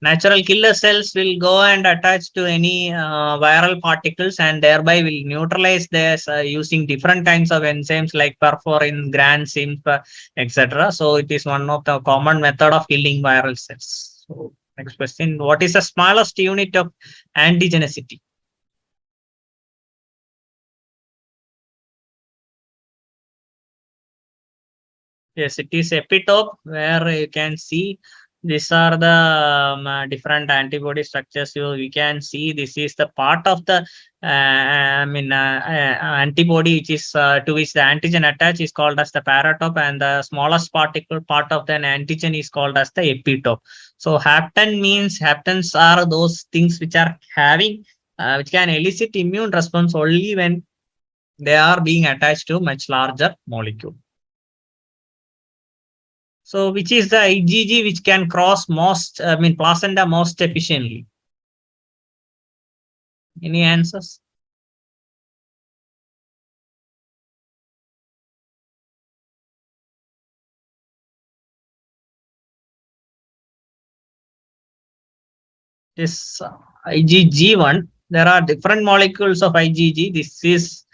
natural killer cells will go and attach to any viral particles and thereby will neutralize this using different kinds of enzymes like perforin, granzymes, etc. So it is one of the common method of killing viral cells. So next question, what is the smallest unit of antigenicity? Yes, it is epitope, where you can see these are the different antibody structures. You can see this is the part of the antibody which is to which the antigen attached is called as the paratope, and the smallest particle part of an antigen is called as the epitope. So haptens are those things which are having which can elicit immune response only when they are being attached to much larger molecule. So which is the IgG which can cross placenta most efficiently? Any answers? This IgG1, there are different molecules of IgG. This is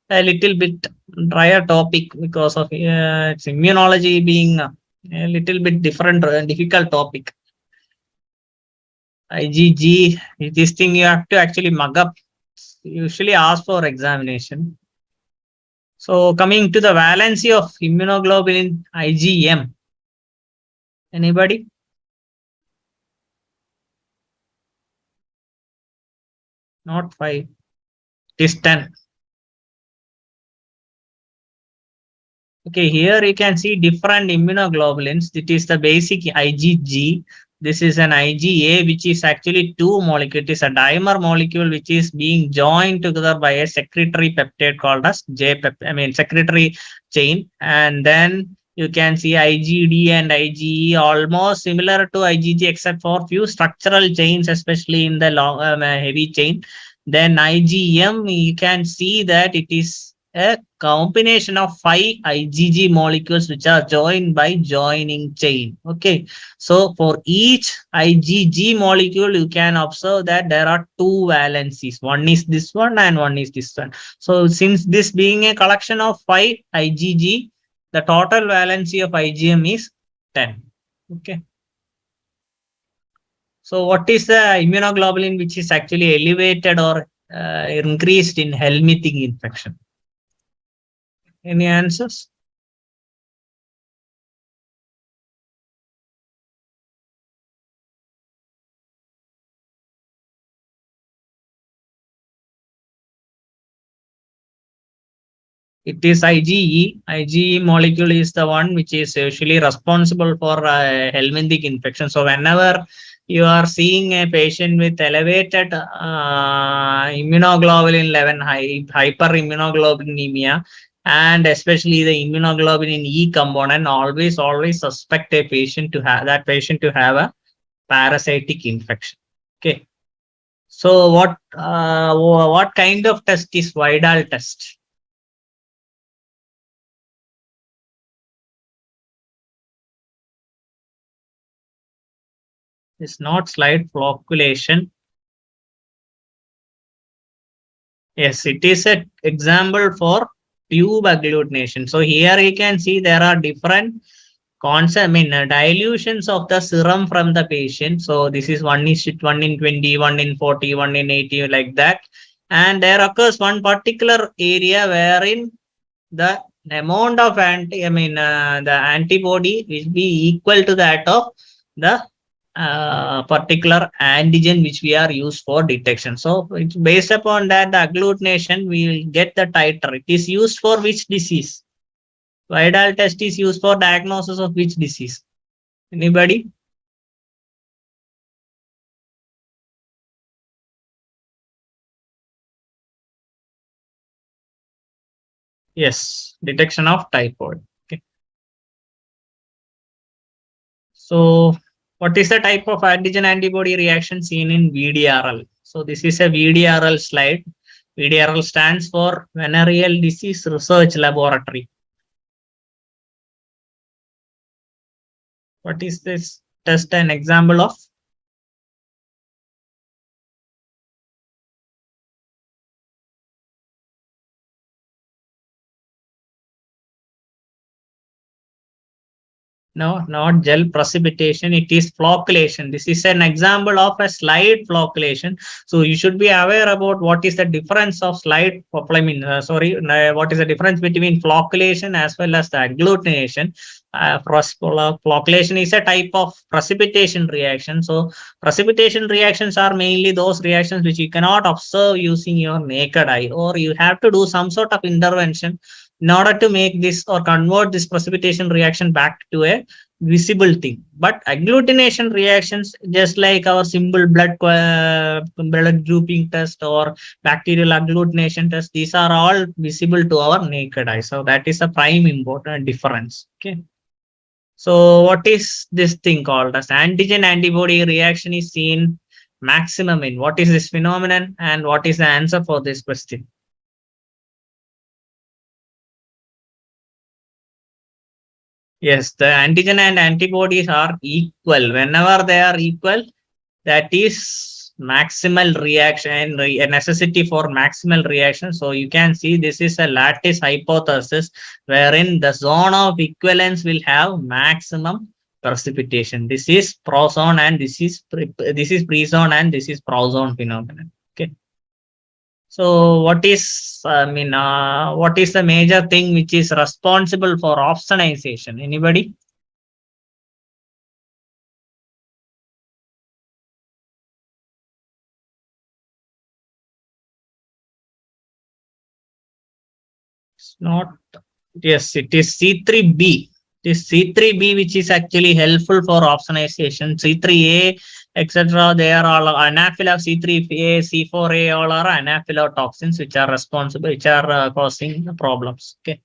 a little bit drier topic because of its immunology being a little bit different, difficult topic. IgG, this thing you have to actually mug up. Usually ask for examination. So coming to the valency of immunoglobulin IgM. Anybody? Not 5. It is 10. Okay, here you can see different immunoglobulins. It is the basic IgG. This is an IgA, which is actually two molecule. It is a dimer molecule which is being joined together by a secretory peptide called as secretory chain. And then you can see IgD and IgE almost similar to IgG except for few structural chains, especially in the long heavy chain. Then IgM, you can see that it is a combination of 5 IgG molecules which are joined by joining chain. Okay. So for each IgG molecule, you can observe that there are two valencies. One is this one and one is this one. So since this being a collection of 5 IgG, the total valency of IgM is 10. Okay. So what is the immunoglobulin which is actually elevated or increased in helmintic infection? Any answers? It is IgE. IgE molecule is the one which is usually responsible for helmintic infection. So whenever you are seeing a patient with elevated immunoglobulin level, hyperimmunoglobulinemia, and especially the immunoglobulin E component, always suspect a patient to have a parasitic infection. Okay. So what kind of test is Vidal test? It's not slide flocculation. Yes, it is an example for tube agglutination. So here you can see there are different dilutions of the serum from the patient. So this is 1:1 in 20, 1 in 40, 1 in 80, like that. And there occurs one particular area wherein the amount of the antibody will be equal to that of the particular antigen which we are used for detection. So it's based upon that the agglutination we will get the titer. It is used for which disease? Vidal test is used for diagnosis of which disease? Anybody? Yes, detection of typhoid. Okay. So what is the type of antigen antibody reaction seen in VDRL? So this is a VDRL slide. VDRL stands for Venereal Disease Research Laboratory. What is this test an example of? No, not gel precipitation. It is flocculation. This is an example of a slide flocculation. So you should be aware about what is the difference of slide. What is the difference between flocculation as well as the agglutination? Flocculation is a type of precipitation reaction. So precipitation reactions are mainly those reactions which you cannot observe using your naked eye, or you have to do some sort of intervention in order to make this or convert this precipitation reaction back to a visible thing. But agglutination reactions, just like our simple blood grouping test or bacterial agglutination test, these are all visible to our naked eye. So that is a prime important difference. Okay. So what is this thing called as antigen antibody reaction is seen maximum in? What is this phenomenon and what is the answer for this question? Yes, the antigen and antibodies are equal. Whenever they are equal, that is maximal reaction, a necessity for maximal reaction. So you can see this is a lattice hypothesis wherein the zone of equivalence will have maximum precipitation. This is prozone and this is prezone and this is prozone phenomenon. Okay. So what is what is the major thing which is responsible for opsonization? Anybody? It's not. Yes, it is C3b. This C3B, which is actually helpful for opsonization. C3A, etc. They are all anaphylactic. C3A, C4A, all are anaphylatoxins which are responsible, which are causing problems. Okay.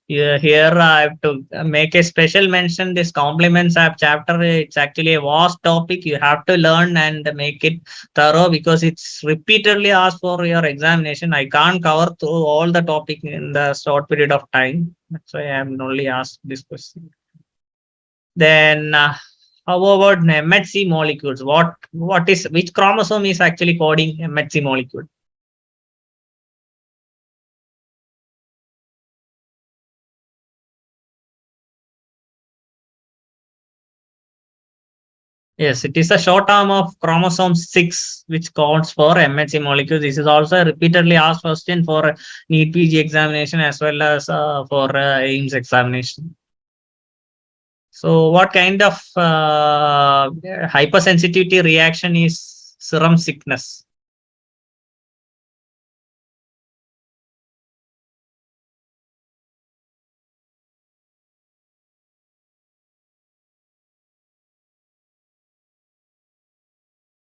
Here I have to make a special mention. This complements app chapter. It's actually a vast topic. You have to learn and make it thorough because it's repeatedly asked for your examination. I can't cover through all the topic in the short period of time. That's why I'm only asked this question. Then how about MHC molecules? Which chromosome is actually coding MHC molecule? Yes, it is a short arm of chromosome 6, which codes for MHC molecule. This is also a repeatedly asked question for NEET PG examination as well as for AIMS examination. So, what kind of hypersensitivity reaction is serum sickness?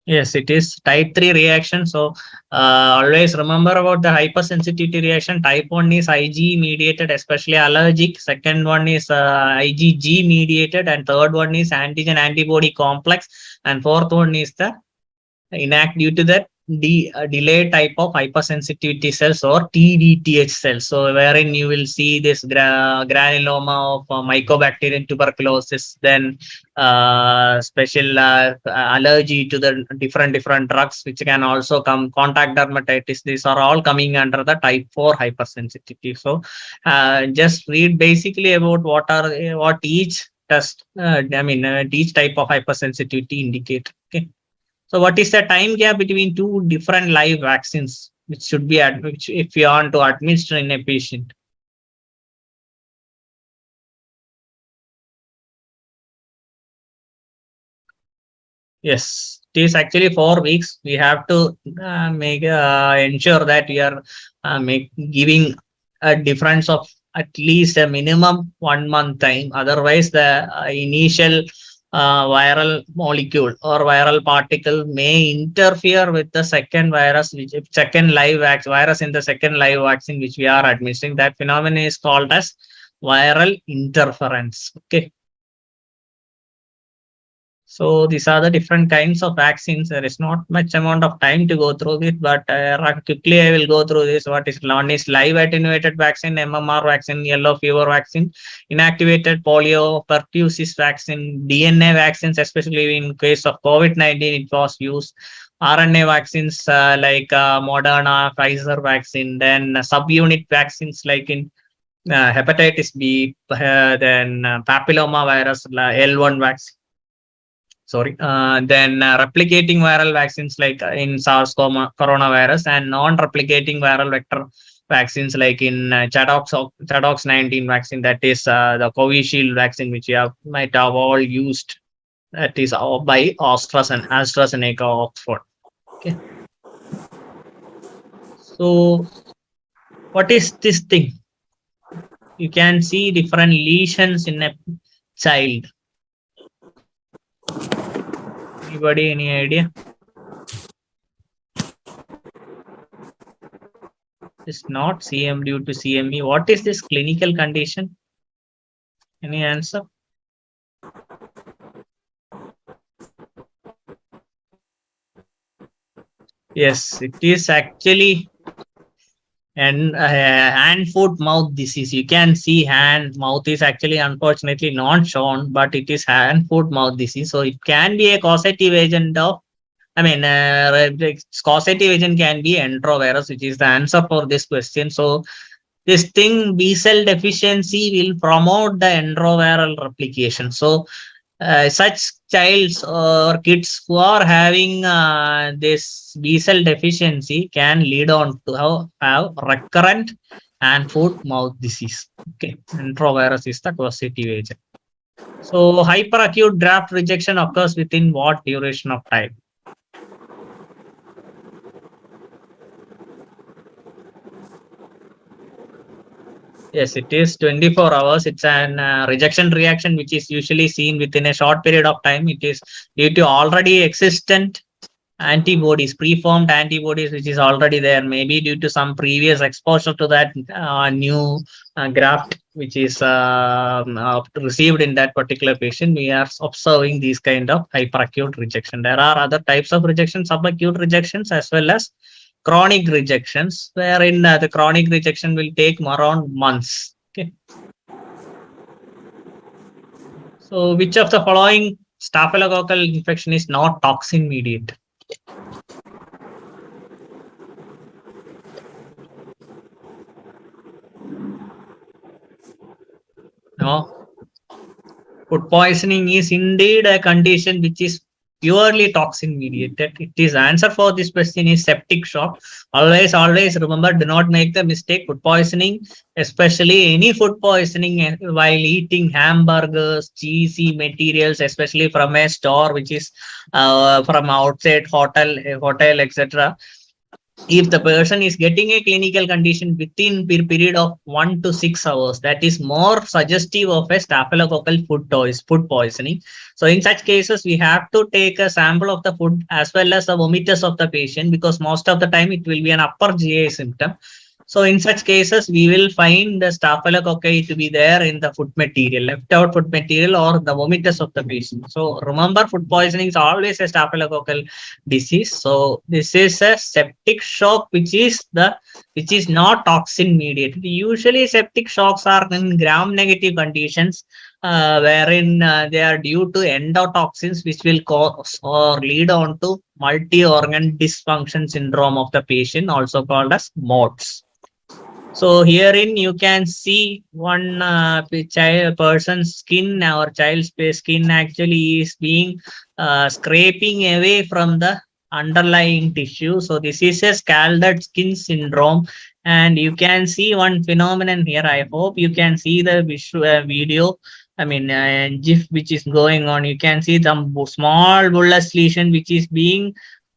Yes, it is type 3 reaction. So, always remember about the hypersensitivity reaction. Type 1 is Ig mediated, especially allergic. Second one is IgG mediated. And third one is antigen antibody complex. And fourth one is the due to that delayed type of hypersensitivity cells or TDTH cells. So wherein you will see this granuloma of Mycobacterium tuberculosis, then special allergy to the different drugs, which can also come contact dermatitis. These are all coming under the type 4 hypersensitivity. So just read basically about what each test, each type of hypersensitivity indicate. Okay. So what is the time gap between two different live vaccines which should be which if you want to administer in a patient? Yes, it is actually 4 weeks. We have to make ensure that we are giving a difference of at least a minimum 1 month time. Otherwise, the initial viral molecule or viral particle may interfere with the second virus, which second live virus in the second live vaccine which we are administering. That phenomenon is called as viral interference. Okay. So these are the different kinds of vaccines. There is not much amount of time to go through it, but quickly I will go through this. What is one is live attenuated vaccine, MMR vaccine, yellow fever vaccine, inactivated polio, pertussis vaccine, DNA vaccines, especially in case of COVID-19, it was used. RNA vaccines like Moderna, Pfizer vaccine, then subunit vaccines like in hepatitis B, then papilloma virus, L1 vaccine. Then replicating viral vaccines like in SARS coronavirus and non-replicating viral vector vaccines like in Chadox 19 vaccine, that is the Covishield vaccine, which you might have all used. That is by AstraZeneca Oxford. Okay. So what is this thing? You can see different lesions in a child. Anybody, any idea? It's not CM due to CME. What is this clinical condition? Any answer? Yes, it is actually and hand foot mouth disease. You can see hand mouth is actually unfortunately not shown, but it is hand foot mouth disease. So it can be a causative agent of causative agent can be enterovirus, which is the answer for this question. So this thing B cell deficiency will promote the enteroviral replication. So such childs or kids who are having this B cell deficiency can lead on to have recurrent hand foot mouth disease. Okay, enterovirus is the causative agent. So hyperacute graft rejection occurs within what duration of time? Yes, it is 24 hours. It's an rejection reaction which is usually seen within a short period of time. It is due to already existent antibodies, preformed antibodies, which is already there, maybe due to some previous exposure to that new graft, which is received in that particular patient. We are observing these kind of hyperacute rejection. There are other types of rejection, subacute rejections, as well as chronic rejections, wherein the chronic rejection will take around months. Okay. So, which of the following staphylococcal infection is not toxin mediated? No. Food poisoning is indeed a condition which is purely toxin mediated. It is answer for this question is septic shock. Always remember, do not make the mistake. Food poisoning, especially any food poisoning while eating hamburgers, cheesy materials, especially from a store which is from outside hotel, etc. If the person is getting a clinical condition within period of 1 to 6 hours, that is more suggestive of a staphylococcal food poisoning. So in such cases, we have to take a sample of the food as well as the vomitus of the patient, because most of the time it will be an upper GI symptom. So in such cases, we will find the staphylococci to be there in the food material, left out food material or the vomitus of the patient. So remember, food poisoning is always a staphylococcal disease. So this is a septic shock, which is not toxin mediated. Usually septic shocks are in gram negative conditions, wherein they are due to endotoxins, which will cause or lead on to multi-organ dysfunction syndrome of the patient, also called as MODS. So herein you can see one child person's skin or child's skin actually is being scraping away from the underlying tissue. So this is a scalded skin syndrome, and you can see one phenomenon here. I hope you can see the video. I mean, GIF which is going on. You can see some small bullous lesion which is being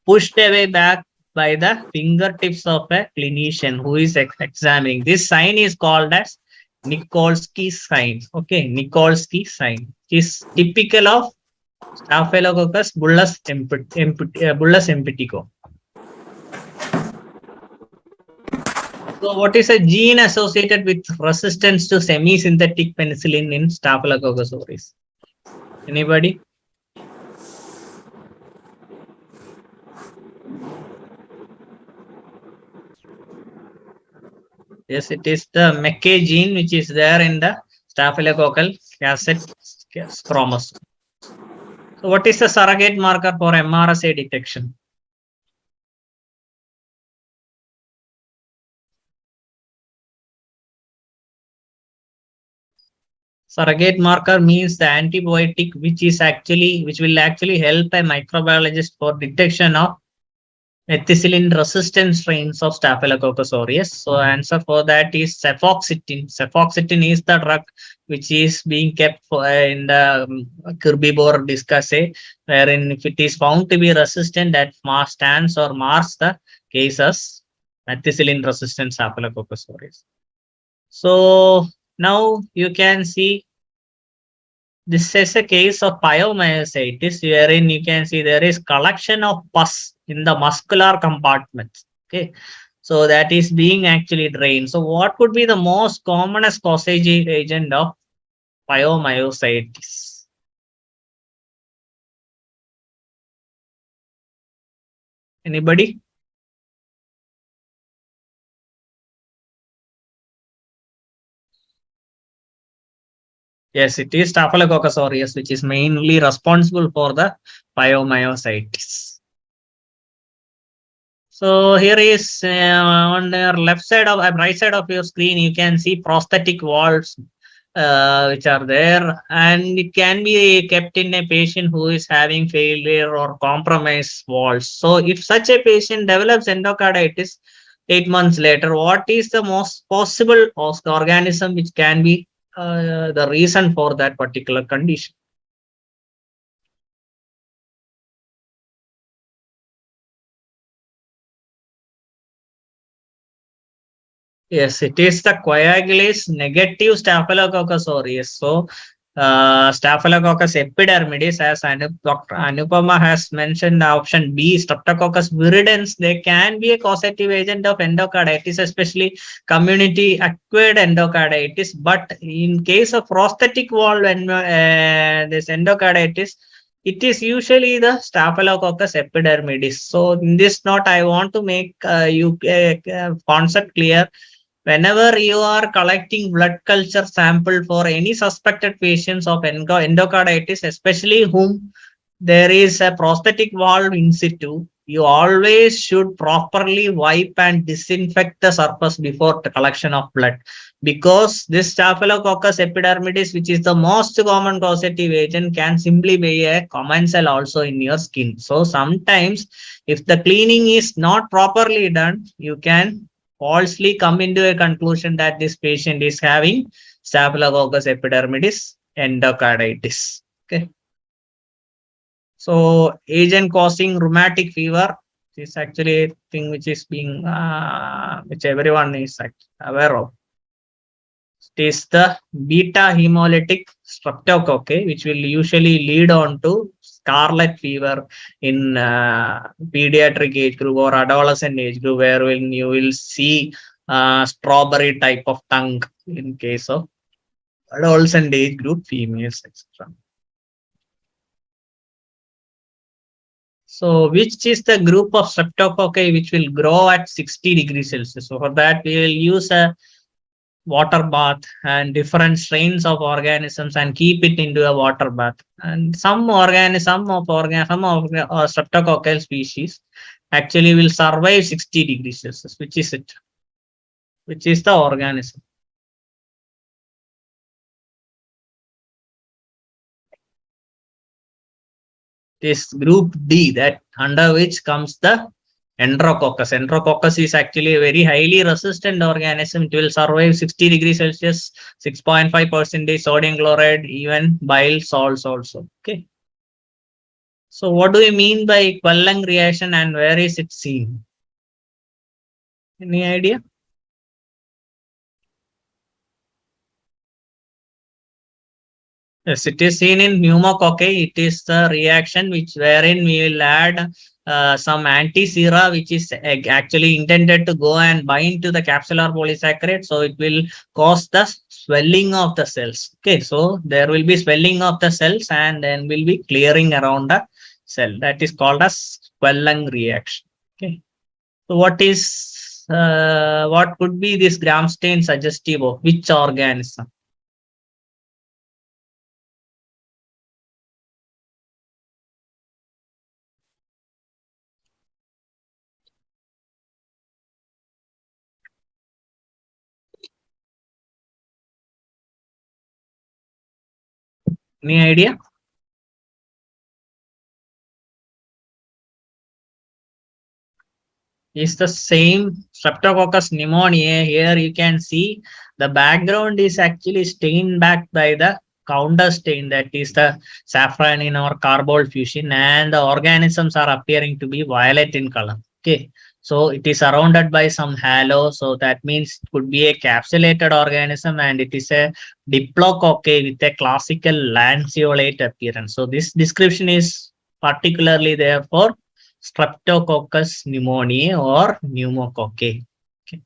pushed away back by the fingertips of a clinician who is examining. This sign is called as Nikolsky sign. Okay, Nikolsky sign is typical of Staphylococcus bullous empirico. So, what is a gene associated with resistance to semi-synthetic penicillin in Staphylococcus aureus? Anybody? Yes, it is the MECA gene which is there in the staphylococcal cassette chromosome. So, what is the surrogate marker for MRSA detection? Surrogate marker means the antibiotic which will actually help a microbiologist for detection of methicillin resistant strains of Staphylococcus aureus. So answer for that is cefoxitin. Cefoxitin is the drug which is being kept in the herbivore disc assay, wherein if it is found to be resistant, that stands or marks the case as methicillin resistant Staphylococcus aureus. So now you can see this is a case of pyomyositis, wherein you can see there is collection of pus in the muscular compartments. Okay, so that is being actually drained. So what would be the most commonest causation agent of pyomyositis? Anybody? Yes, it is Staphylococcus aureus, which is mainly responsible for the pyomyositis. So here is on the left side of right side of your screen, you can see prosthetic walls which are there, and it can be kept in a patient who is having failure or compromised walls. So if such a patient develops endocarditis 8 months later, what is the most possible organism which can be the reason for that particular condition? Yes, it is the coagulase negative Staphylococcus aureus. So, Staphylococcus epidermidis, as Dr. Anupama has mentioned, the option B, Streptococcus viridans, they can be a causative agent of endocarditis, especially community acquired endocarditis. But in case of prosthetic valve and this endocarditis, it is usually the Staphylococcus epidermidis. So, in this note, I want to make you concept clear. Whenever you are collecting blood culture sample for any suspected patients of endocarditis, especially whom there is a prosthetic valve in situ, you always should properly wipe and disinfect the surface before the collection of blood, because this Staphylococcus epidermidis, which is the most common causative agent, can simply be a commensal also in your skin. So sometimes if the cleaning is not properly done, you can falsely come into a conclusion that this patient is having Staphylococcus epidermidis endocarditis. Okay. So agent causing rheumatic fever is actually a thing which is being which everyone is aware of. It is the beta hemolytic streptococci, which will usually lead on to scarlet fever in pediatric age group or adolescent age group, where when you will see strawberry type of tongue in case of adolescent age group females, etc. So, which is the group of streptococci which will grow at 60 degrees Celsius? So, for that, we will use a water bath and different strains of organisms and keep it into a water bath. And some streptococcal species actually will survive 60 degrees Celsius. Which is it? Which is the organism? This group D, that under which comes the Enterococcus. Enterococcus is actually a very highly resistant organism. It will survive 60 degrees Celsius, 6.5% sodium chloride, even bile salts also. Okay. So what do we mean by Quelling reaction and where is it seen? Any idea? Yes, it is seen in pneumococci. It is the reaction which wherein we will add some anti-sera, which is actually intended to go and bind to the capsular polysaccharide. So it will cause the swelling of the cells. Okay, so there will be swelling of the cells and then will be clearing around the cell. That is called as Quelling reaction. Okay, so what could be this gram stain suggestive of which organism? Any idea? Is the same Streptococcus pneumoniae. Here you can see the background is actually stained back by the counter stain, that is the safranin or carbol fusion, and the organisms are appearing to be violet in color. Okay, so it is surrounded by some halo, so that means it could be a capsulated organism and it is a diplococci with a classical lanceolate appearance. So this description is particularly there for Streptococcus pneumoniae or pneumococci. Okay.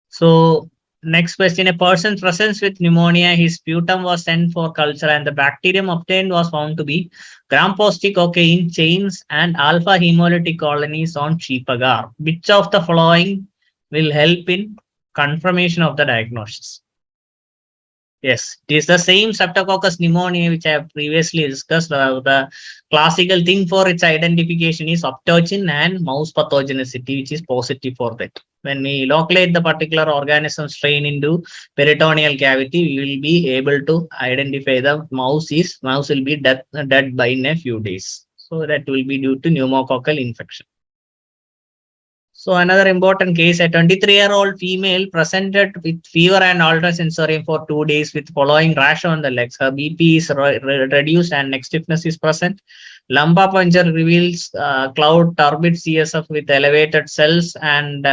So next question, a person presents with pneumonia, his sputum was sent for culture and the bacterium obtained was found to be gram-positive cocaine chains and alpha hemolytic colonies on sheep agar. Which of the following will help in confirmation of the diagnosis? Yes, it is the same Streptococcus pneumoniae which I have previously discussed. The classical thing for its identification is optogene and mouse pathogenicity, which is positive for that. When we locate the particular organism strain into peritoneal cavity, we will be able to identify the mouse will be dead by in a few days. So that will be due to pneumococcal infection. So another important case, a 23-year-old female presented with fever and altered sensorium for 2 days with following rash on the legs. Her BP is reduced and neck stiffness is present. Lumbar puncture reveals cloud turbid CSF with elevated cells and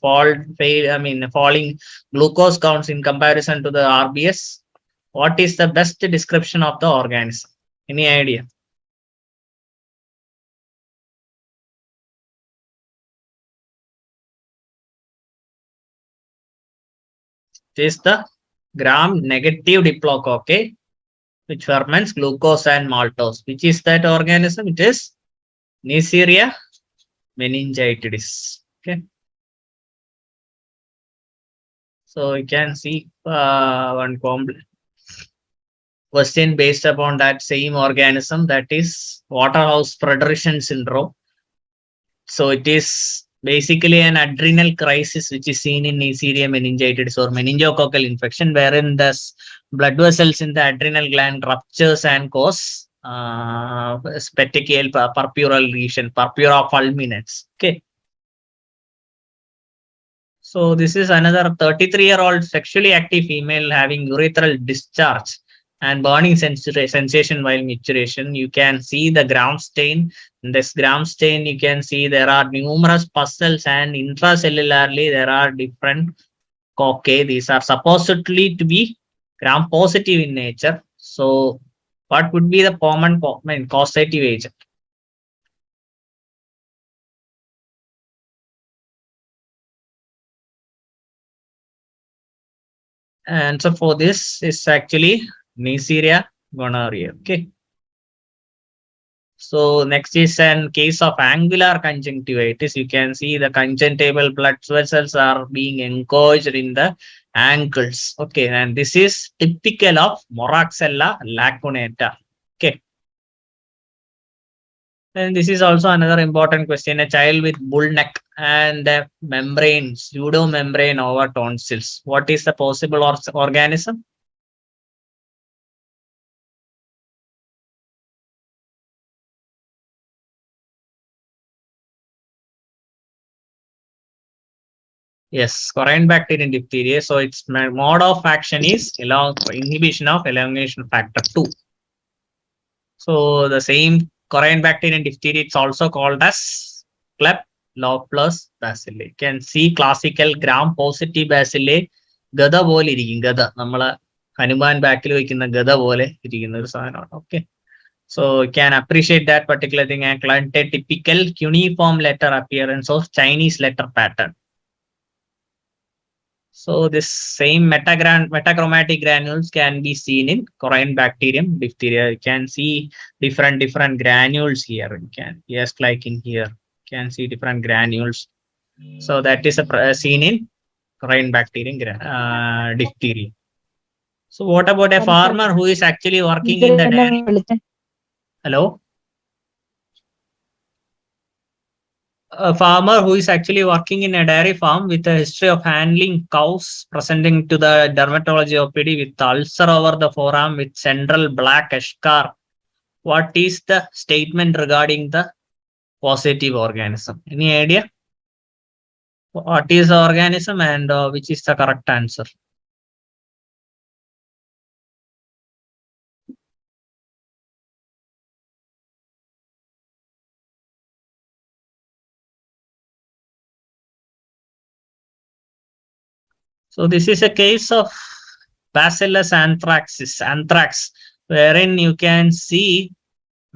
falling glucose counts in comparison to the RBS. What is the best description of the organism? Any idea? It is the gram-negative diplococci, which ferments glucose and maltose. Which is that organism? It is Neisseria meningitidis. Okay. So you can see one question based upon that same organism, that is Waterhouse-Friderichsen syndrome. So it is basically an adrenal crisis which is seen in Neisseria meningitidis or meningococcal infection, wherein the blood vessels in the adrenal gland ruptures and cause petechial purpural lesion, purpura fulminans. Okay. So this is another 33-year-old sexually active female having urethral discharge and burning sensation while maturation. You can see the gram stain. In this gram stain, you can see there are numerous pus cells and intracellularly there are different cocci. These are supposedly to be gram positive in nature. So what would be the common causative agent? Answer for this is actually Neisseria gonorrhea. Okay. So next is an case of angular conjunctivitis. You can see the conjunctival blood vessels are being engorged in the ankles. Okay, and this is typical of Moraxella lacunata. Okay. And this is also another important question. A child with bull neck and the membrane, pseudo membrane over tonsils. What is the possible organism? Yes, Corynebacterian diphtheria. So its mode of action is inhibition of elongation factor 2. So the same Corynebacterian diphtheria, it's also called as Klebsiella bacilli. You can see classical gram positive bacilli ഗദ പോലെ ഇരിക്കും. ഗദ നമ്മളെ ഹനുമാൻ ബാക്കിൽ വയ്ക്കുന്ന ഗദ പോലെ ഇരിക്കുന്ന ഒരു സാധനമാണ്. Okay. So you can appreciate that particular thing and a typical cuneiform letter appearance of Chinese letter pattern. So this same metachromatic granules can be seen in Corynebacterium diphtheria. You can see different granules here. You can, just like in here, you can see different granules. So that is seen in Corynebacterium diphtheria. So what about a farmer who is actually working in the dairy? Hello? A farmer who is actually working in a dairy farm with a history of handling cows, presenting to the dermatology OPD with ulcer over the forearm with central black eschar. What is the statement regarding the positive organism? Any idea? What is the organism and which is the correct answer? So this is a case of Bacillus anthrax, wherein you can see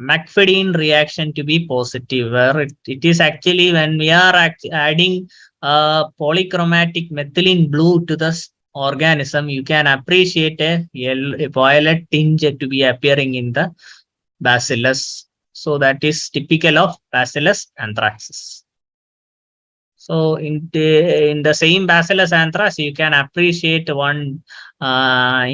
McFadden reaction to be positive, where it is actually when we are adding polychromatic methylene blue to the organism, you can appreciate a violet tinge to be appearing in the Bacillus. So that is typical of Bacillus anthracis. So in the same Bacillus anthrax, you can appreciate one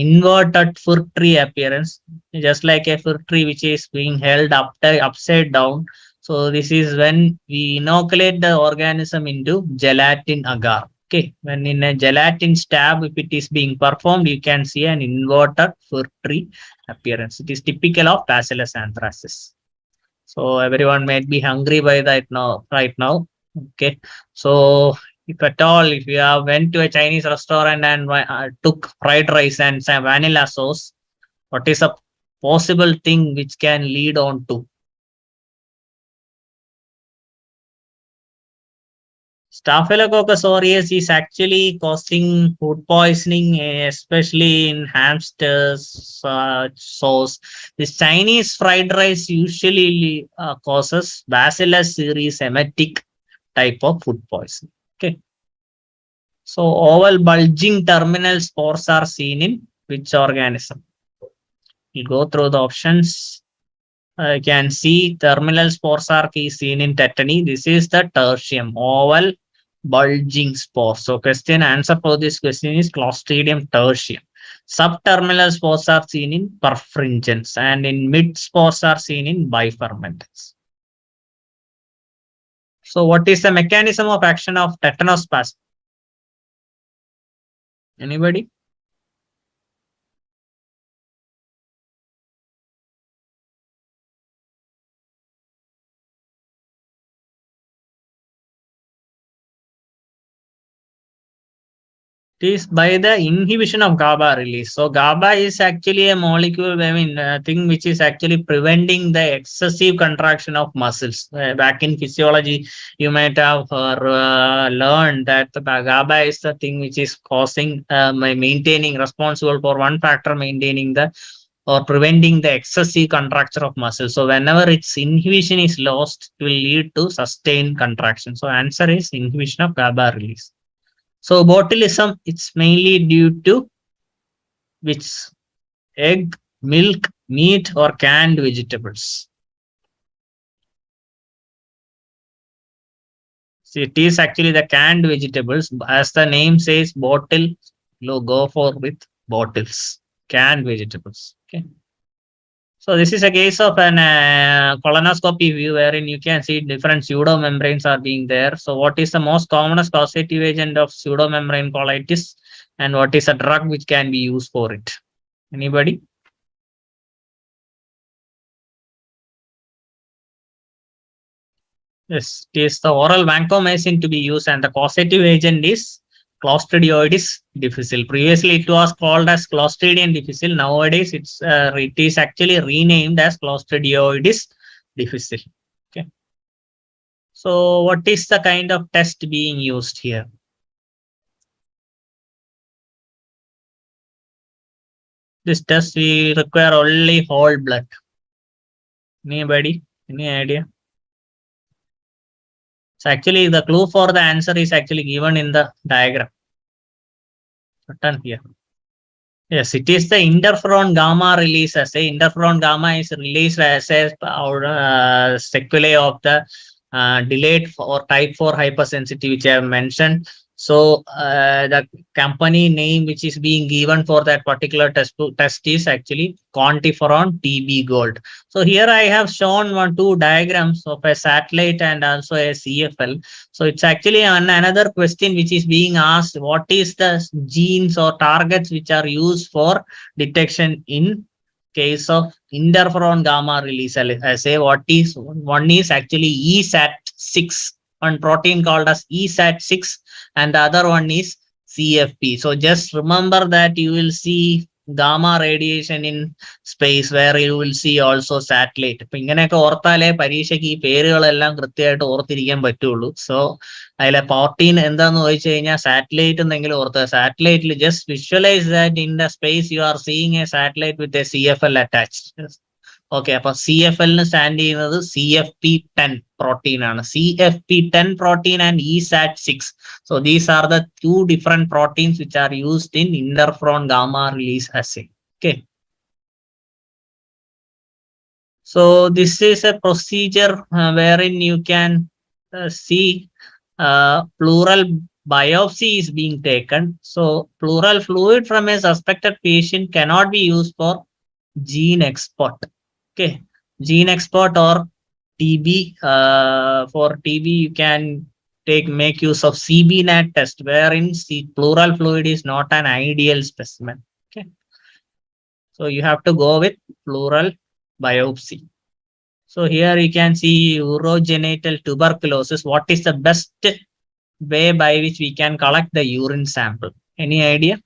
inverted fruit tree appearance, just like a fruit tree which is being held upside down. So this is when we inoculate the organism into gelatin agar. Okay, when in a gelatin stab, if it is being performed, you can see an inverted fruit tree appearance. It is typical of Bacillus anthracis. So everyone might be hungry by that now, right now. Okay, so if at all, if you have went to a Chinese restaurant and took fried rice and some vanilla sauce, what is a possible thing which can lead on to? Staphylococcus aureus is actually causing food poisoning, especially in hamsters sauce. This Chinese fried rice usually causes Bacillus cereus emetic type of food poisoning. Okay. So oval bulging terminal spores are seen in which organism? We'll go through the options. You can see terminal spores are seen in tetany. This is the tertium, oval bulging spore. So question answer for this question is Clostridium tertium. Subterminal spores are seen in perfringens and in mid spores are seen in bifermentins. So what is the mechanism of action of tetanospasm? Anybody? It is by the inhibition of GABA release. So GABA is actually a molecule, I mean, thing which is actually preventing the excessive contraction of muscles. Back in physiology, you might have learned that the GABA is the thing which is causing, maintaining, responsible for one factor, maintaining the or preventing the excessive contracture of muscles. So whenever its inhibition is lost, it will lead to sustained contraction. So answer is inhibition of GABA release. So botulism, it's mainly due to which? Egg, milk, meat, or canned vegetables. So it is actually the canned vegetables. As the name says, bottle, go for with bottles, canned vegetables. Okay. So this is a case of an colonoscopy view wherein you can see different pseudomembranes are being there. So what is the most commonest causative agent of pseudomembrane colitis and what is a drug which can be used for it? Anybody? Yes, it is the oral vancomycin to be used and the causative agent is Clostridioides difficile. Previously, it was called as Clostridium difficile. Nowadays, it is actually renamed as Clostridioides difficile. Okay. So, what is the kind of test being used here? This test we require only whole blood. Anybody? Any idea? So, actually, the clue for the answer is actually given in the diagram. Written here. Yes, it is the interferon gamma release assay. Interferon gamma is released as a sequelae of the delayed or type 4 hypersensitivity, which I have mentioned. So the company name which is being given for that particular test is actually quantiferon TB Gold. So here I have shown two diagrams of a satellite and also a CFL. So it's actually another question which is being asked, what is the genes or targets which are used for detection in case of interferon gamma release assay? What is one is actually ESAT6, one protein called as ESAT6, and the other one is CFP. So just remember that you will see gamma radiation in space where you will see also satellite. ഇപ്പൊ ഇങ്ങനെയൊക്കെ ഓർത്താലേ പരീക്ഷയ്ക്ക് ഈ പേരുകളെല്ലാം കൃത്യമായിട്ട് ഓർത്തിരിക്കാൻ പറ്റുള്ളൂ. So അതിലെ protein എന്താന്ന് ചോദിച്ചു കഴിഞ്ഞാൽ സാറ്റലൈറ്റ് എന്നെങ്കിലും ഓർത്തുക. സാറ്റലൈറ്റിൽ just visualise that in the space you are seeing a satellite with a CFL attached. Okay, അപ്പൊ CFL സ്റ്റാൻഡ് ചെയ്യുന്നത് CFP10 പ്രോട്ടീൻ ആണ്. CFP10 protein and ESAT6. So these are the two different proteins which are used in interferon gamma release assay. Okay. So this is a procedure wherein you can see pleural biopsy is being taken. So pleural fluid from a suspected patient cannot be used for gene export. Okay, gene export or TB. For TB, you can make use of CBNAT test, wherein pleural fluid is not an ideal specimen. Okay, so you have to go with pleural biopsy. So here you can see urogenital tuberculosis. What is the best way by which we can collect the urine sample? Any idea?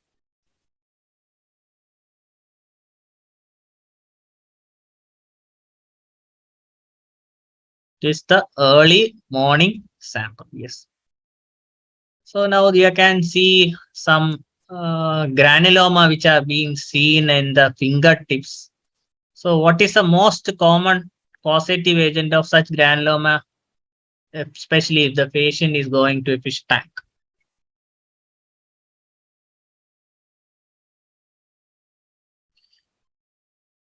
It is the early morning sample. Yes. So now you can see some granuloma which are being seen in the fingertips. So what is the most common causative agent of such granuloma, especially if the patient is going to a fish tank?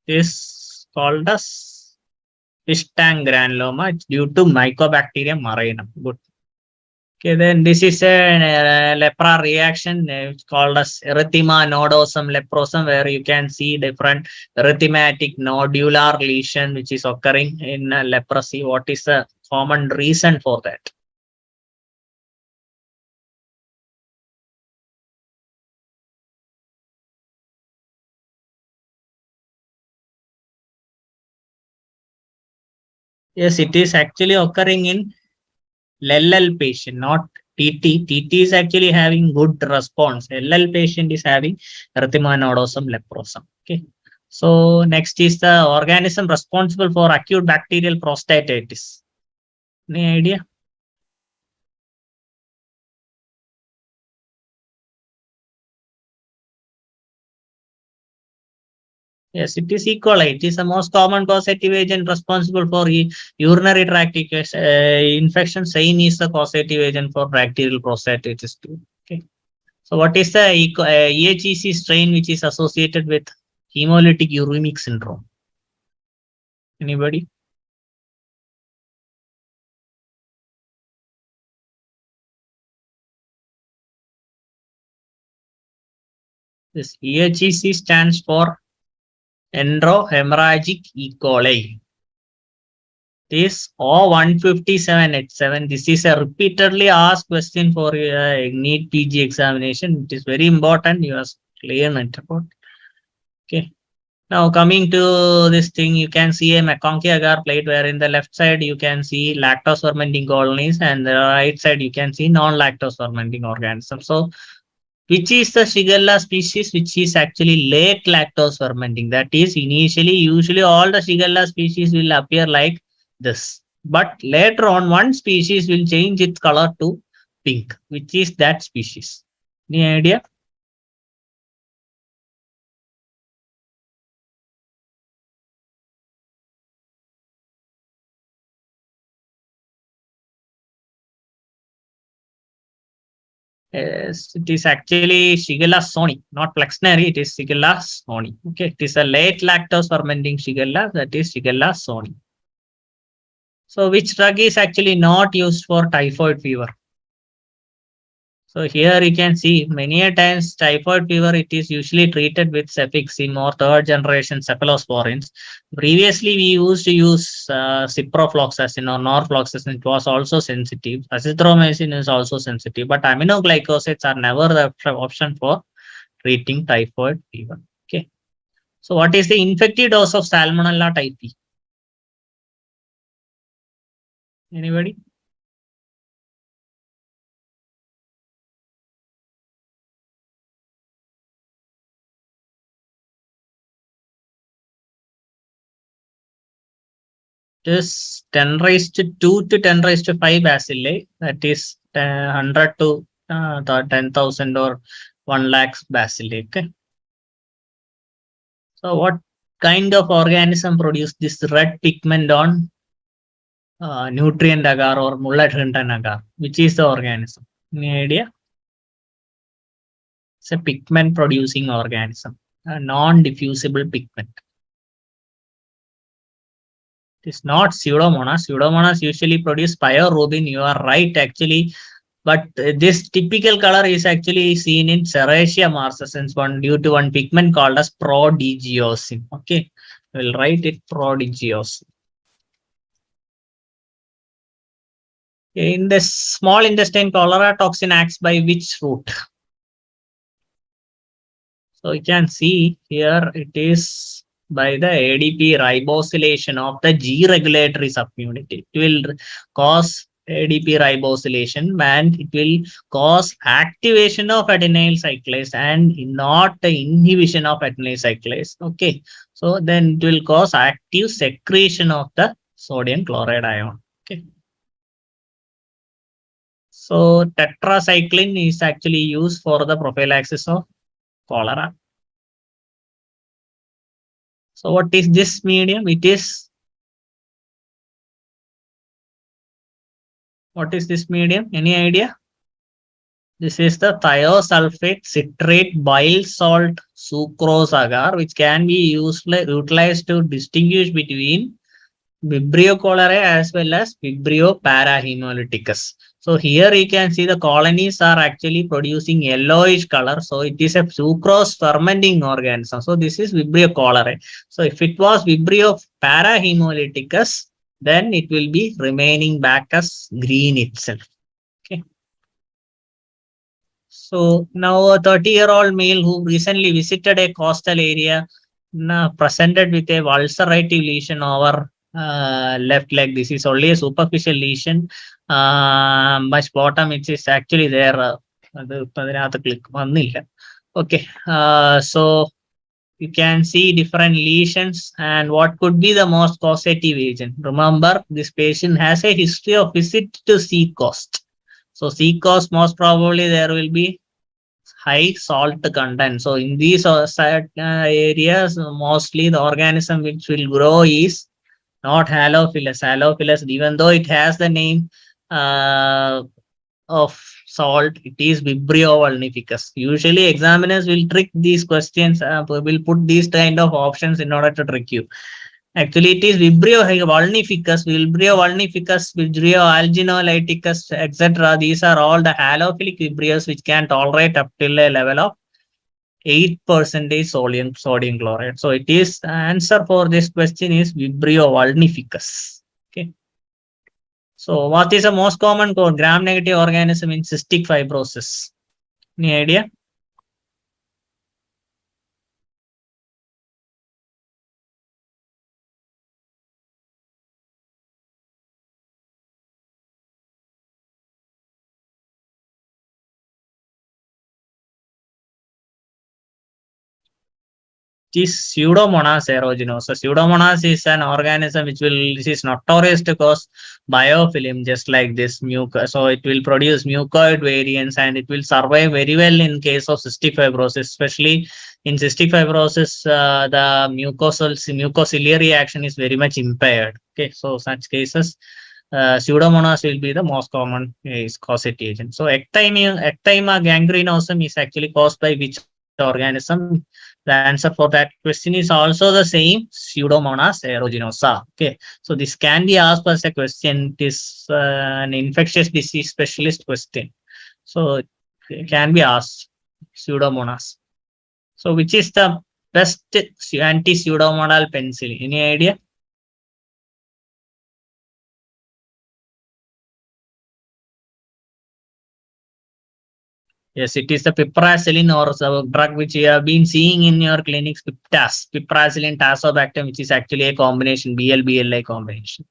Is called as fish tank granuloma. It's due to Mycobacterium marinum. Good. Okay, then this is a lepra reaction. It's called as erythema nodosum leprosum, where you can see different erythematic nodular lesion which is occurring in leprosy. What is the common reason for that? Yes, it is actually occurring in LL patient, not TT. TT is actually having good response. LL patient is having erythema nodosum leprosum. Okay. So next is the organism responsible for acute bacterial prostatitis. Any idea? Yes, it is E. coli. It is the most common causative agent responsible for urinary tract infection. Same is the causative agent for bacterial prostatitis too. Okay. So what is the EHEC strain which is associated with hemolytic uremic syndrome? Anybody? This EHEC stands for enterohemorrhagic E. coli. This O157H7. This is a repeatedly asked question for NEET PG examination. It is very important. You must clear it about. Okay. Now coming to this thing, you can see a McConkey agar plate where in the left side you can see lactose fermenting colonies and the right side you can see non-lactose fermenting organisms. So which is the Shigella species which is actually late lactose fermenting? That is usually all the Shigella species will appear like this. But later on one species will change its color to pink. Which is that species? Any idea? Yes, it is actually Shigella soni, not Flexneri. It is Shigella soni. Okay, it is a late lactose fermenting Shigella. That is Shigella soni. So, which drug is actually not used for typhoid fever? So here you can see many a times typhoid fever, it is usually treated with cefixime or third generation cephalosporins. Previously, we used to use ciprofloxacin or norfloxacin. It was also sensitive. Azithromycin is also sensitive, but aminoglycosides are never the option for treating typhoid fever. Okay. So what is the infected dose of Salmonella typhi? Anybody? Is 10 raised to 2 to 10 raised to 5 bacilli. That is 100 to 10,000 or 1 lakhs bacilli. Okay. So what kind of organism produce this red pigment on nutrient agar or mulladrentan agar? Which is the organism? Any idea? It's a pigment producing organism, a non-diffusible pigment. It is not Pseudomonas. Pseudomonas usually produce pyrorubin. You are right, actually. But this typical color is actually seen in Serratia marcescens one due to one pigment called as prodigiosin. Okay, we'll write it prodigiosin. In the small intestine, cholera toxin acts by which route? So you can see here it is by the ADP ribosylation of the G regulatory subunit. It will cause ADP ribosylation and it will cause activation of adenyl cyclase and not the inhibition of adenyl cyclase. Okay, so then it will cause active secretion of the sodium chloride ion. Okay. So tetracycline is actually used for the prophylaxis of cholera. So what is this medium? What is this medium? Any idea? This is the thiosulfate citrate bile salt sucrose agar, which can be utilized to distinguish between Vibrio cholerae as well as Vibrio parahemolyticus. So here you can see the colonies are actually producing yellowish color. So it is a sucrose fermenting organism. So this is Vibrio cholerae. So if it was Vibrio parahemolyticus, then it will be remaining back as green itself. Okay. So now a 30-year-old male who recently visited a coastal area presented with a ulcerative lesion over left leg. This is only a superficial lesion. Much bottom it is actually there. Okay. So you can see different lesions and what could be the most causative agent. Remember, this patient has a history of visit to sea coast. So sea coast, most probably there will be high salt content. So in these areas, mostly the organism which will grow is not Halophilus. Halophilus, even though it has the name of salt, it is Vibrio vulnificus. Usually examiners will trick these questions, will put these kind of options in order to trick you. Actually, it is Vibrio vulnificus, Vibrio alginolyticus, etc. These are all the halophilic vibrios which can tolerate up till a level of 8% sodium chloride. So it is the answer for this question is Vibrio vulnificus. Okay. So what is the most common gram-negative organism in cystic fibrosis? Any idea? Is Pseudomonas aeruginosa. Pseudomonas is an organism which is notorious to cause biofilm, just like this mucus. So it will produce mucoid variants and it will survive very well in case of cystic fibrosis, especially in cystic fibrosis, the mucociliary action is very much impaired. Okay, so such cases, Pseudomonas will be the most common causative agent. So ecthyma gangrenosum is actually caused by which organism? The answer for that question is also the same, Pseudomonas aeruginosa. Okay, so this can be asked as a question. It is an infectious disease specialist question. So it can be asked, Pseudomonas. So which is the best anti-pseudomonal penicillin? Any idea? Yes, it is the piperacillin or the drug which you have been seeing in your clinics, piperacillin tazobactam, which is actually a combination, BL-BLI combination.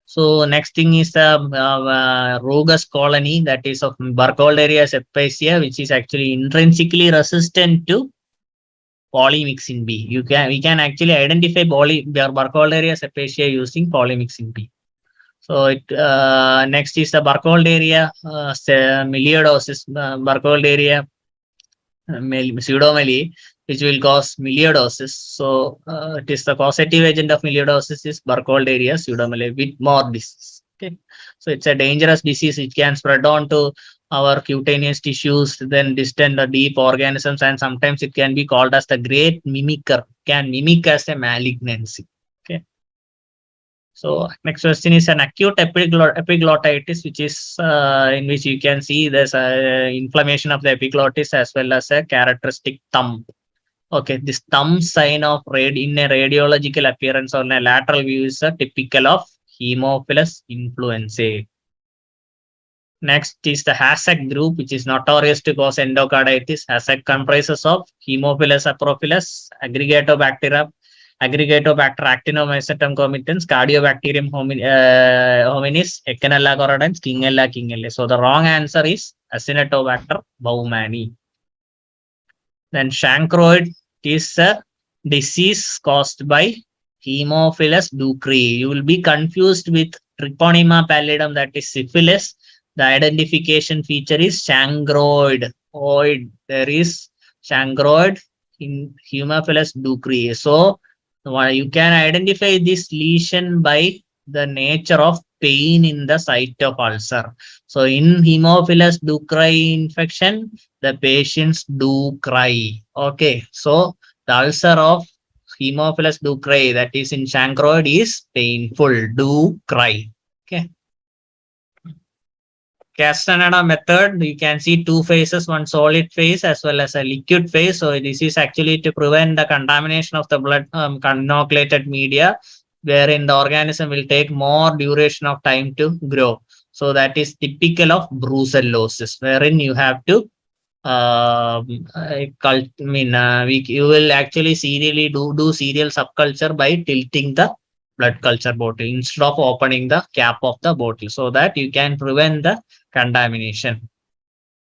So next thing is the Rogus colony, that is of Burkholderia cepacia, which is actually intrinsically resistant to polymyxin B. We can actually identify Burkholderia cepacia using polymyxin B. So next is the Burkholderia melioidosis, Burkholderia pseudomeli, which will cause melioidosis. So it is the causative agent of melioidosis is Burkholderia pseudomeli with more disease. Okay, so it's a dangerous disease. It can spread on to our cutaneous tissues, then distant or deep organisms, and sometimes it can be called as the great mimicker. Can mimic as a malignancy. Okay. So next question is an acute epiglottitis, which is in which you can see there's a inflammation of the epiglottis as well as a characteristic thumb. Okay, this thumb sign of in a radiological appearance on a lateral view is a typical of Haemophilus influenzae. Next is the HASEC group, which is notorious to cause endocarditis. HASEC comprises of Haemophilus aprophyllus, Aggregatobacter actinomycetum comitans, Cardiobacterium hominis, Echinella corrodens, Kingella. So the wrong answer is Acinetobacter baumannii. Then chancroid is a disease caused by Haemophilus ducreyi. You will be confused with Treponema pallidum, that is syphilis. The identification feature is chancroid. There is chancroid in Haemophilus ducreyi. So you can identify this lesion by the nature of pain in the site of ulcer. So in Haemophilus ducreyi infection, the patients do cry. Okay, so the ulcer of Haemophilus ducreyi, that is in chancroid, is painful. Do cry. Okay. Castaneda method, you can see two phases, one solid phase as well as a liquid phase. So this is actually to prevent the contamination of the blood inoculated media, wherein the organism will take more duration of time to grow. So that is typical of brucellosis, wherein you have to you will actually serially do serial subculture by tilting the blood culture bottle instead of opening the cap of the bottle, so that you can prevent the contamination.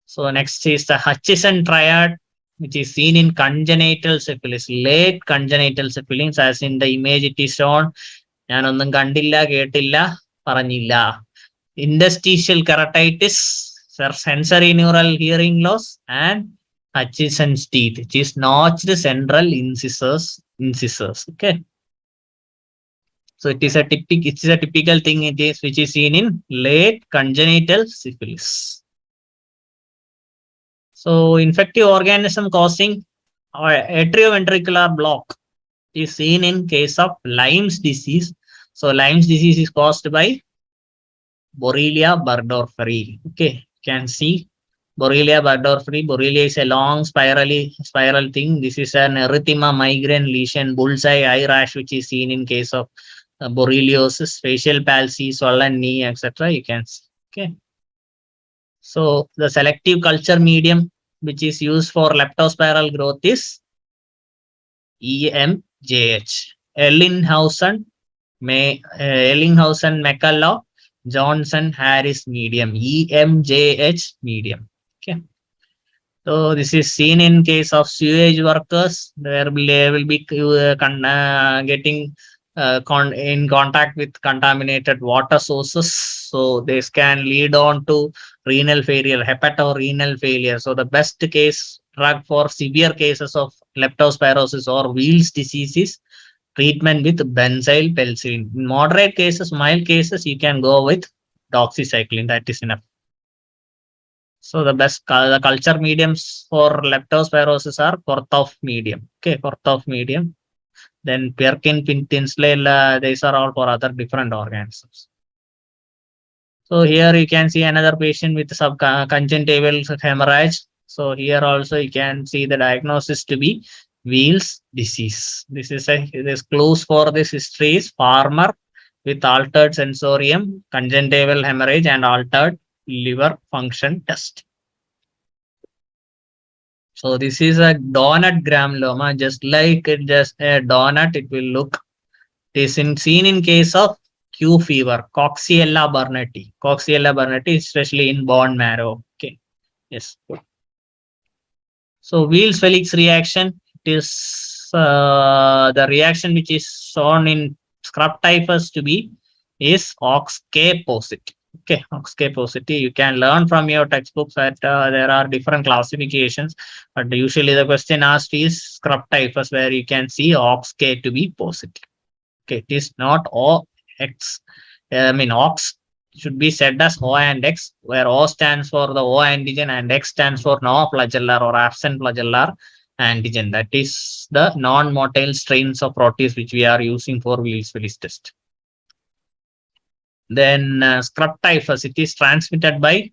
So next is the Hutchison triad, which is seen in congenital syphilis, late congenital syphilis, as in the image it is shown. ഞാനൊന്നും കണ്ടില്ല, കേട്ടില്ല, പറഞ്ഞില്ല. Interstitial keratitis, sensory neural hearing loss, and Hutchison's teeth, which is notched central incisors. Okay. So it is a typical thing which is seen in late congenital syphilis. So infective organism causing atrioventricular block is seen in case of Lyme's disease. So Lyme's disease is caused by Borrelia burgdorferi. Okay, you can see Borrelia burgdorferi. Borrelia is a long spiral thing. This is an erythema migraine lesion, bullseye eye rash, which is seen in case of borreliosis, facial palsy, swollen knee, etc. You can see. Okay. So the selective culture medium which is used for leptospiral growth is EMJH. Ellinghausen, McCullough, Johnson, Harris medium, EMJH medium. Okay. So this is seen in case of sewage workers. They will be getting in contact with contaminated water sources. So this can lead on to renal failure, hepatorenal failure. So the best case drug for severe cases of leptospirosis or Weil's disease is treatment with benzyl penicillin. In moderate cases, mild cases, you can go with doxycycline. That is enough. So the culture mediums for leptospirosis are Korthoff medium. Okay, Korthoff medium. Then Perkin, Tinsley, these are all for other different organisms. So here you can see another patient with subconjunctival hemorrhage. So here also you can see the diagnosis to be Weil's disease. This clues for this history is farmer with altered sensorium, conjunctival hemorrhage, and altered liver function test. So this is a donut granuloma, just like just a donut, it will look. It is seen in case of Q fever, Coxiella burnetii. Coxiella burnetii, especially in bone marrow. Okay. Yes. So Weil's Felix reaction, it is the reaction which is shown in scrub typhus to be is OXK positive. Okay, OXK positive. You can learn from your textbooks that there are different classifications, but usually the question asked is scrub typhus, where you can see OXK to be positive. Okay, it is not OX. OX should be said as O and X, where O stands for the O antigen and X stands for no flagellar or absent flagellar antigen. That is the non-motile strains of protease which we are using for Weil's Felix test. Then scrub typhus, it is transmitted by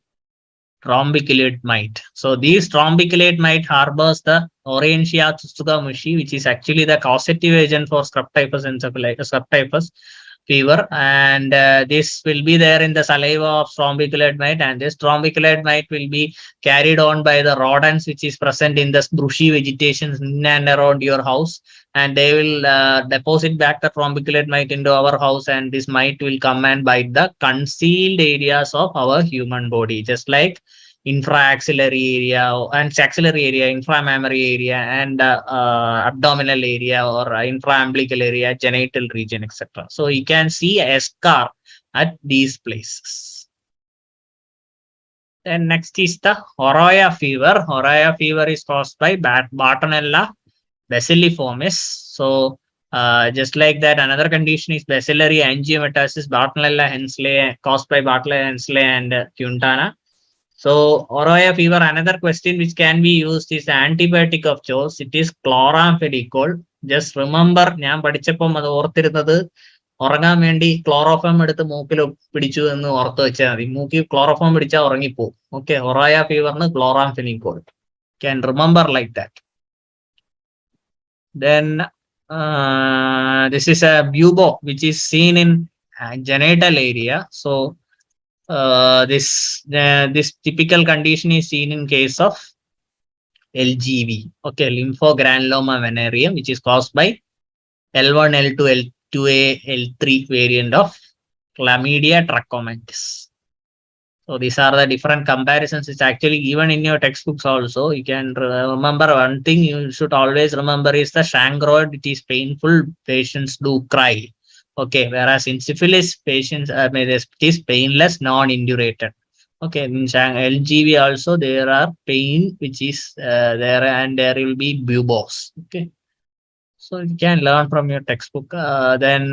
trombiculate mite. So these trombiculate mite harbors the Orantia tsugamushi, which is actually the causative agent for scrub typhus encephalitis. Scrub typhus. fever, and this will be there in the saliva of trombiculate mite, and this trombiculate mite will be carried on by the rodents which is present in the brushy vegetation in and around your house, and they will deposit back the trombiculate mite into our house, and this mite will come and bite the concealed areas of our human body, just like infraaxillary area and axillary area, inframammary area, and abdominal area or infraumbilical area, genital region, etc. So you can see a scar at these places. Then next is the Oroya fever. Oroya fever is caused by Bartonella bacilliformis. So just like that, another condition is bacillary angiomatosis, Bartonella henselae, caused by Bartonella henselae and Quintana. So, Oroya fever, another question which can be used is the antibiotic of choice. It is chloramphenicol. Just remember, ഞാൻ പഠിച്ചപ്പം അത് ഓർത്തിരുന്നത് ഉറങ്ങാൻ വേണ്ടി chloroform എടുത്ത് മൂക്കിൽ പിടിച്ചു എന്ന് ഓർത്ത് വെച്ചാൽ മതി. മൂക്കിൽ ക്ലോറോഫോം പിടിച്ചാൽ ഉറങ്ങിപ്പോവും. ഓക്കെ, ഒറോയ ഫീവറിന് chloramphenicol. Can remember like that. Then this is a bubo which is seen in genital area. So this typical condition is seen in case of LGV, okay, lymphogranuloma venereum, which is caused by L1, L2, L2A, L3 variant of Chlamydia trachomatis. So these are the different comparisons. It's actually given in your textbooks also. You can remember one thing you should always remember is the chancroid. It is painful. Patients do cry. Okay, whereas in syphilis, patients it is painless, non-indurated. Okay, in LGV also there are pain which is there, and there will be buboes. Okay, so you can learn from your textbook. Then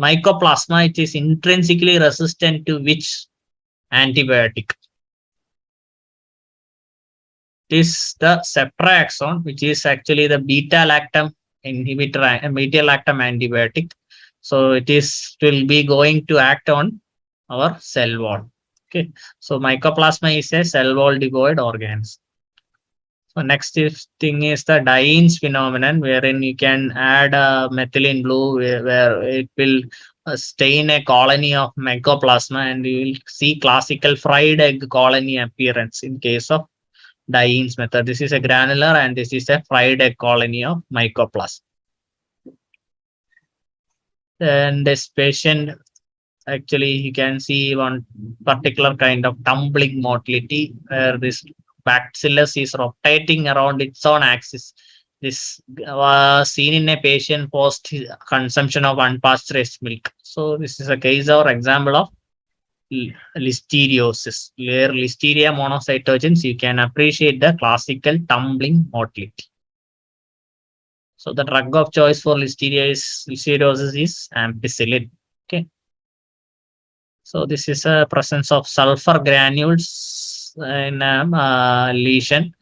Mycoplasma, it is intrinsically resistant to which antibiotic? It is the ceftriaxone, which is actually the beta-lactam inhibitor, beta-lactam antibiotic. So it will be going to act on our cell wall. Okay, so Mycoplasma is a cell wall devoid organism. So next thing is the Dine's phenomenon, wherein you can add methylene blue, where it will stain a colony of Mycoplasma, and you will see classical fried egg colony appearance in case of Dine's method. This is a granular, and this is a fried egg colony of Mycoplasma. And this patient, actually, you can see one particular kind of tumbling motility, where this bacillus is rotating around its own axis. This was seen in a patient post consumption of unpasteurized milk. So this is a case or example of listeriosis, where Listeria monocytogenes, you can appreciate the classical tumbling motility. So the drug of choice for listeriosis is ampicillin. Okay. So this is a presence of sulfur granules in lesion.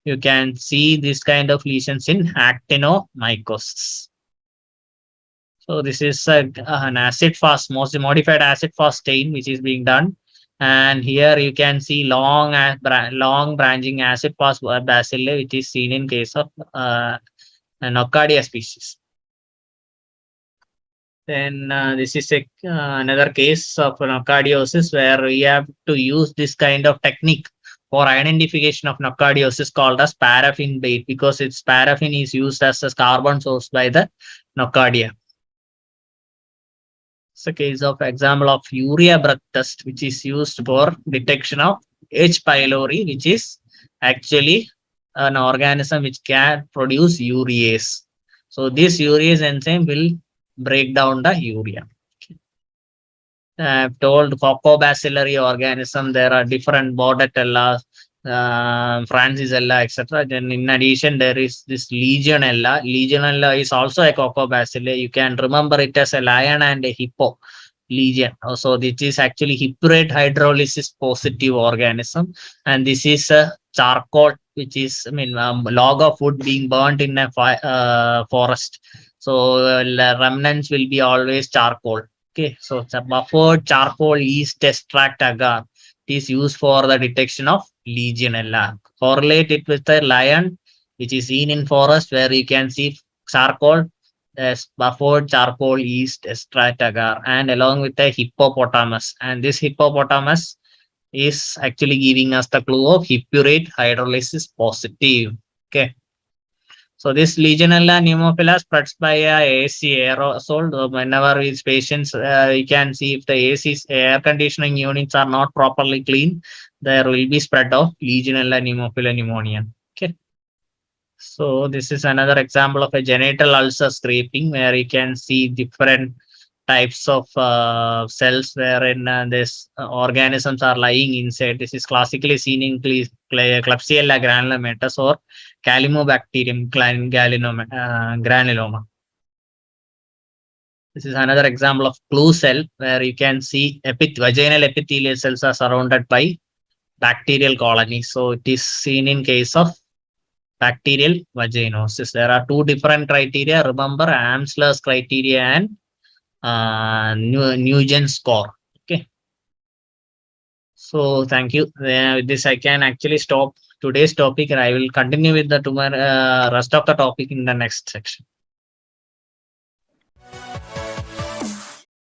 You can see this kind of lesions in actinomycosis. So this is an acid fast, modified acid fast stain which is being done. And here you can see long branching acid fast bacilli, which is seen in case of Nocardia species. Then this is another case of nocardiosis, where we have to use this kind of technique for identification of nocardiosis called as paraffin bait, because its paraffin is used as a carbon source by the nocardia. It's a case of example of urea breath test, which is used for detection of H. pylori, which is actually an organism which can produce urease. So this urease enzyme will break down the urea. I've told Coccobacillary organism, there are different Bordetella, Francisella, etc. Then in addition, there is this Legionella. Legionella is also a Coccobacilli. You can remember it as a lion and a hippo legion. So this is actually hippurate hydrolysis positive organism, and this is a charcoal, which is log of wood being burnt in a forest. So remnants will be always charcoal. Okay, so it's a buffered charcoal yeast extract agar. It is used for the detection of Legionella. Correlate it with the lion, which is seen in forest, where you can see charcoal buffered charcoal yeast extract agar, and along with the hippopotamus. And this hippopotamus is actually giving us the clue of hippurate hydrolysis positive. Okay. So this Legionella pneumophila spreads by AC aerosol. Whenever these patients, you can see if the AC air conditioning units are not properly clean, there will be spread of Legionella pneumophila pneumonia. Okay. So this is another example of a genital ulcer scraping where you can see different types of cells wherein this organisms are lying inside. This is classically seen in Klebsiella granulomatous or Calimobacterium granuloma. This is another example of clue cell where you can see vaginal epithelial cells are surrounded by bacterial colonies. So it is seen in case of bacterial vaginosis. There are two different criteria. Remember, Amsler's criteria and Nugent score. Okay. So thank you. With this, I can actually stop today's topic, and I will continue with the rest of the topic in the next section.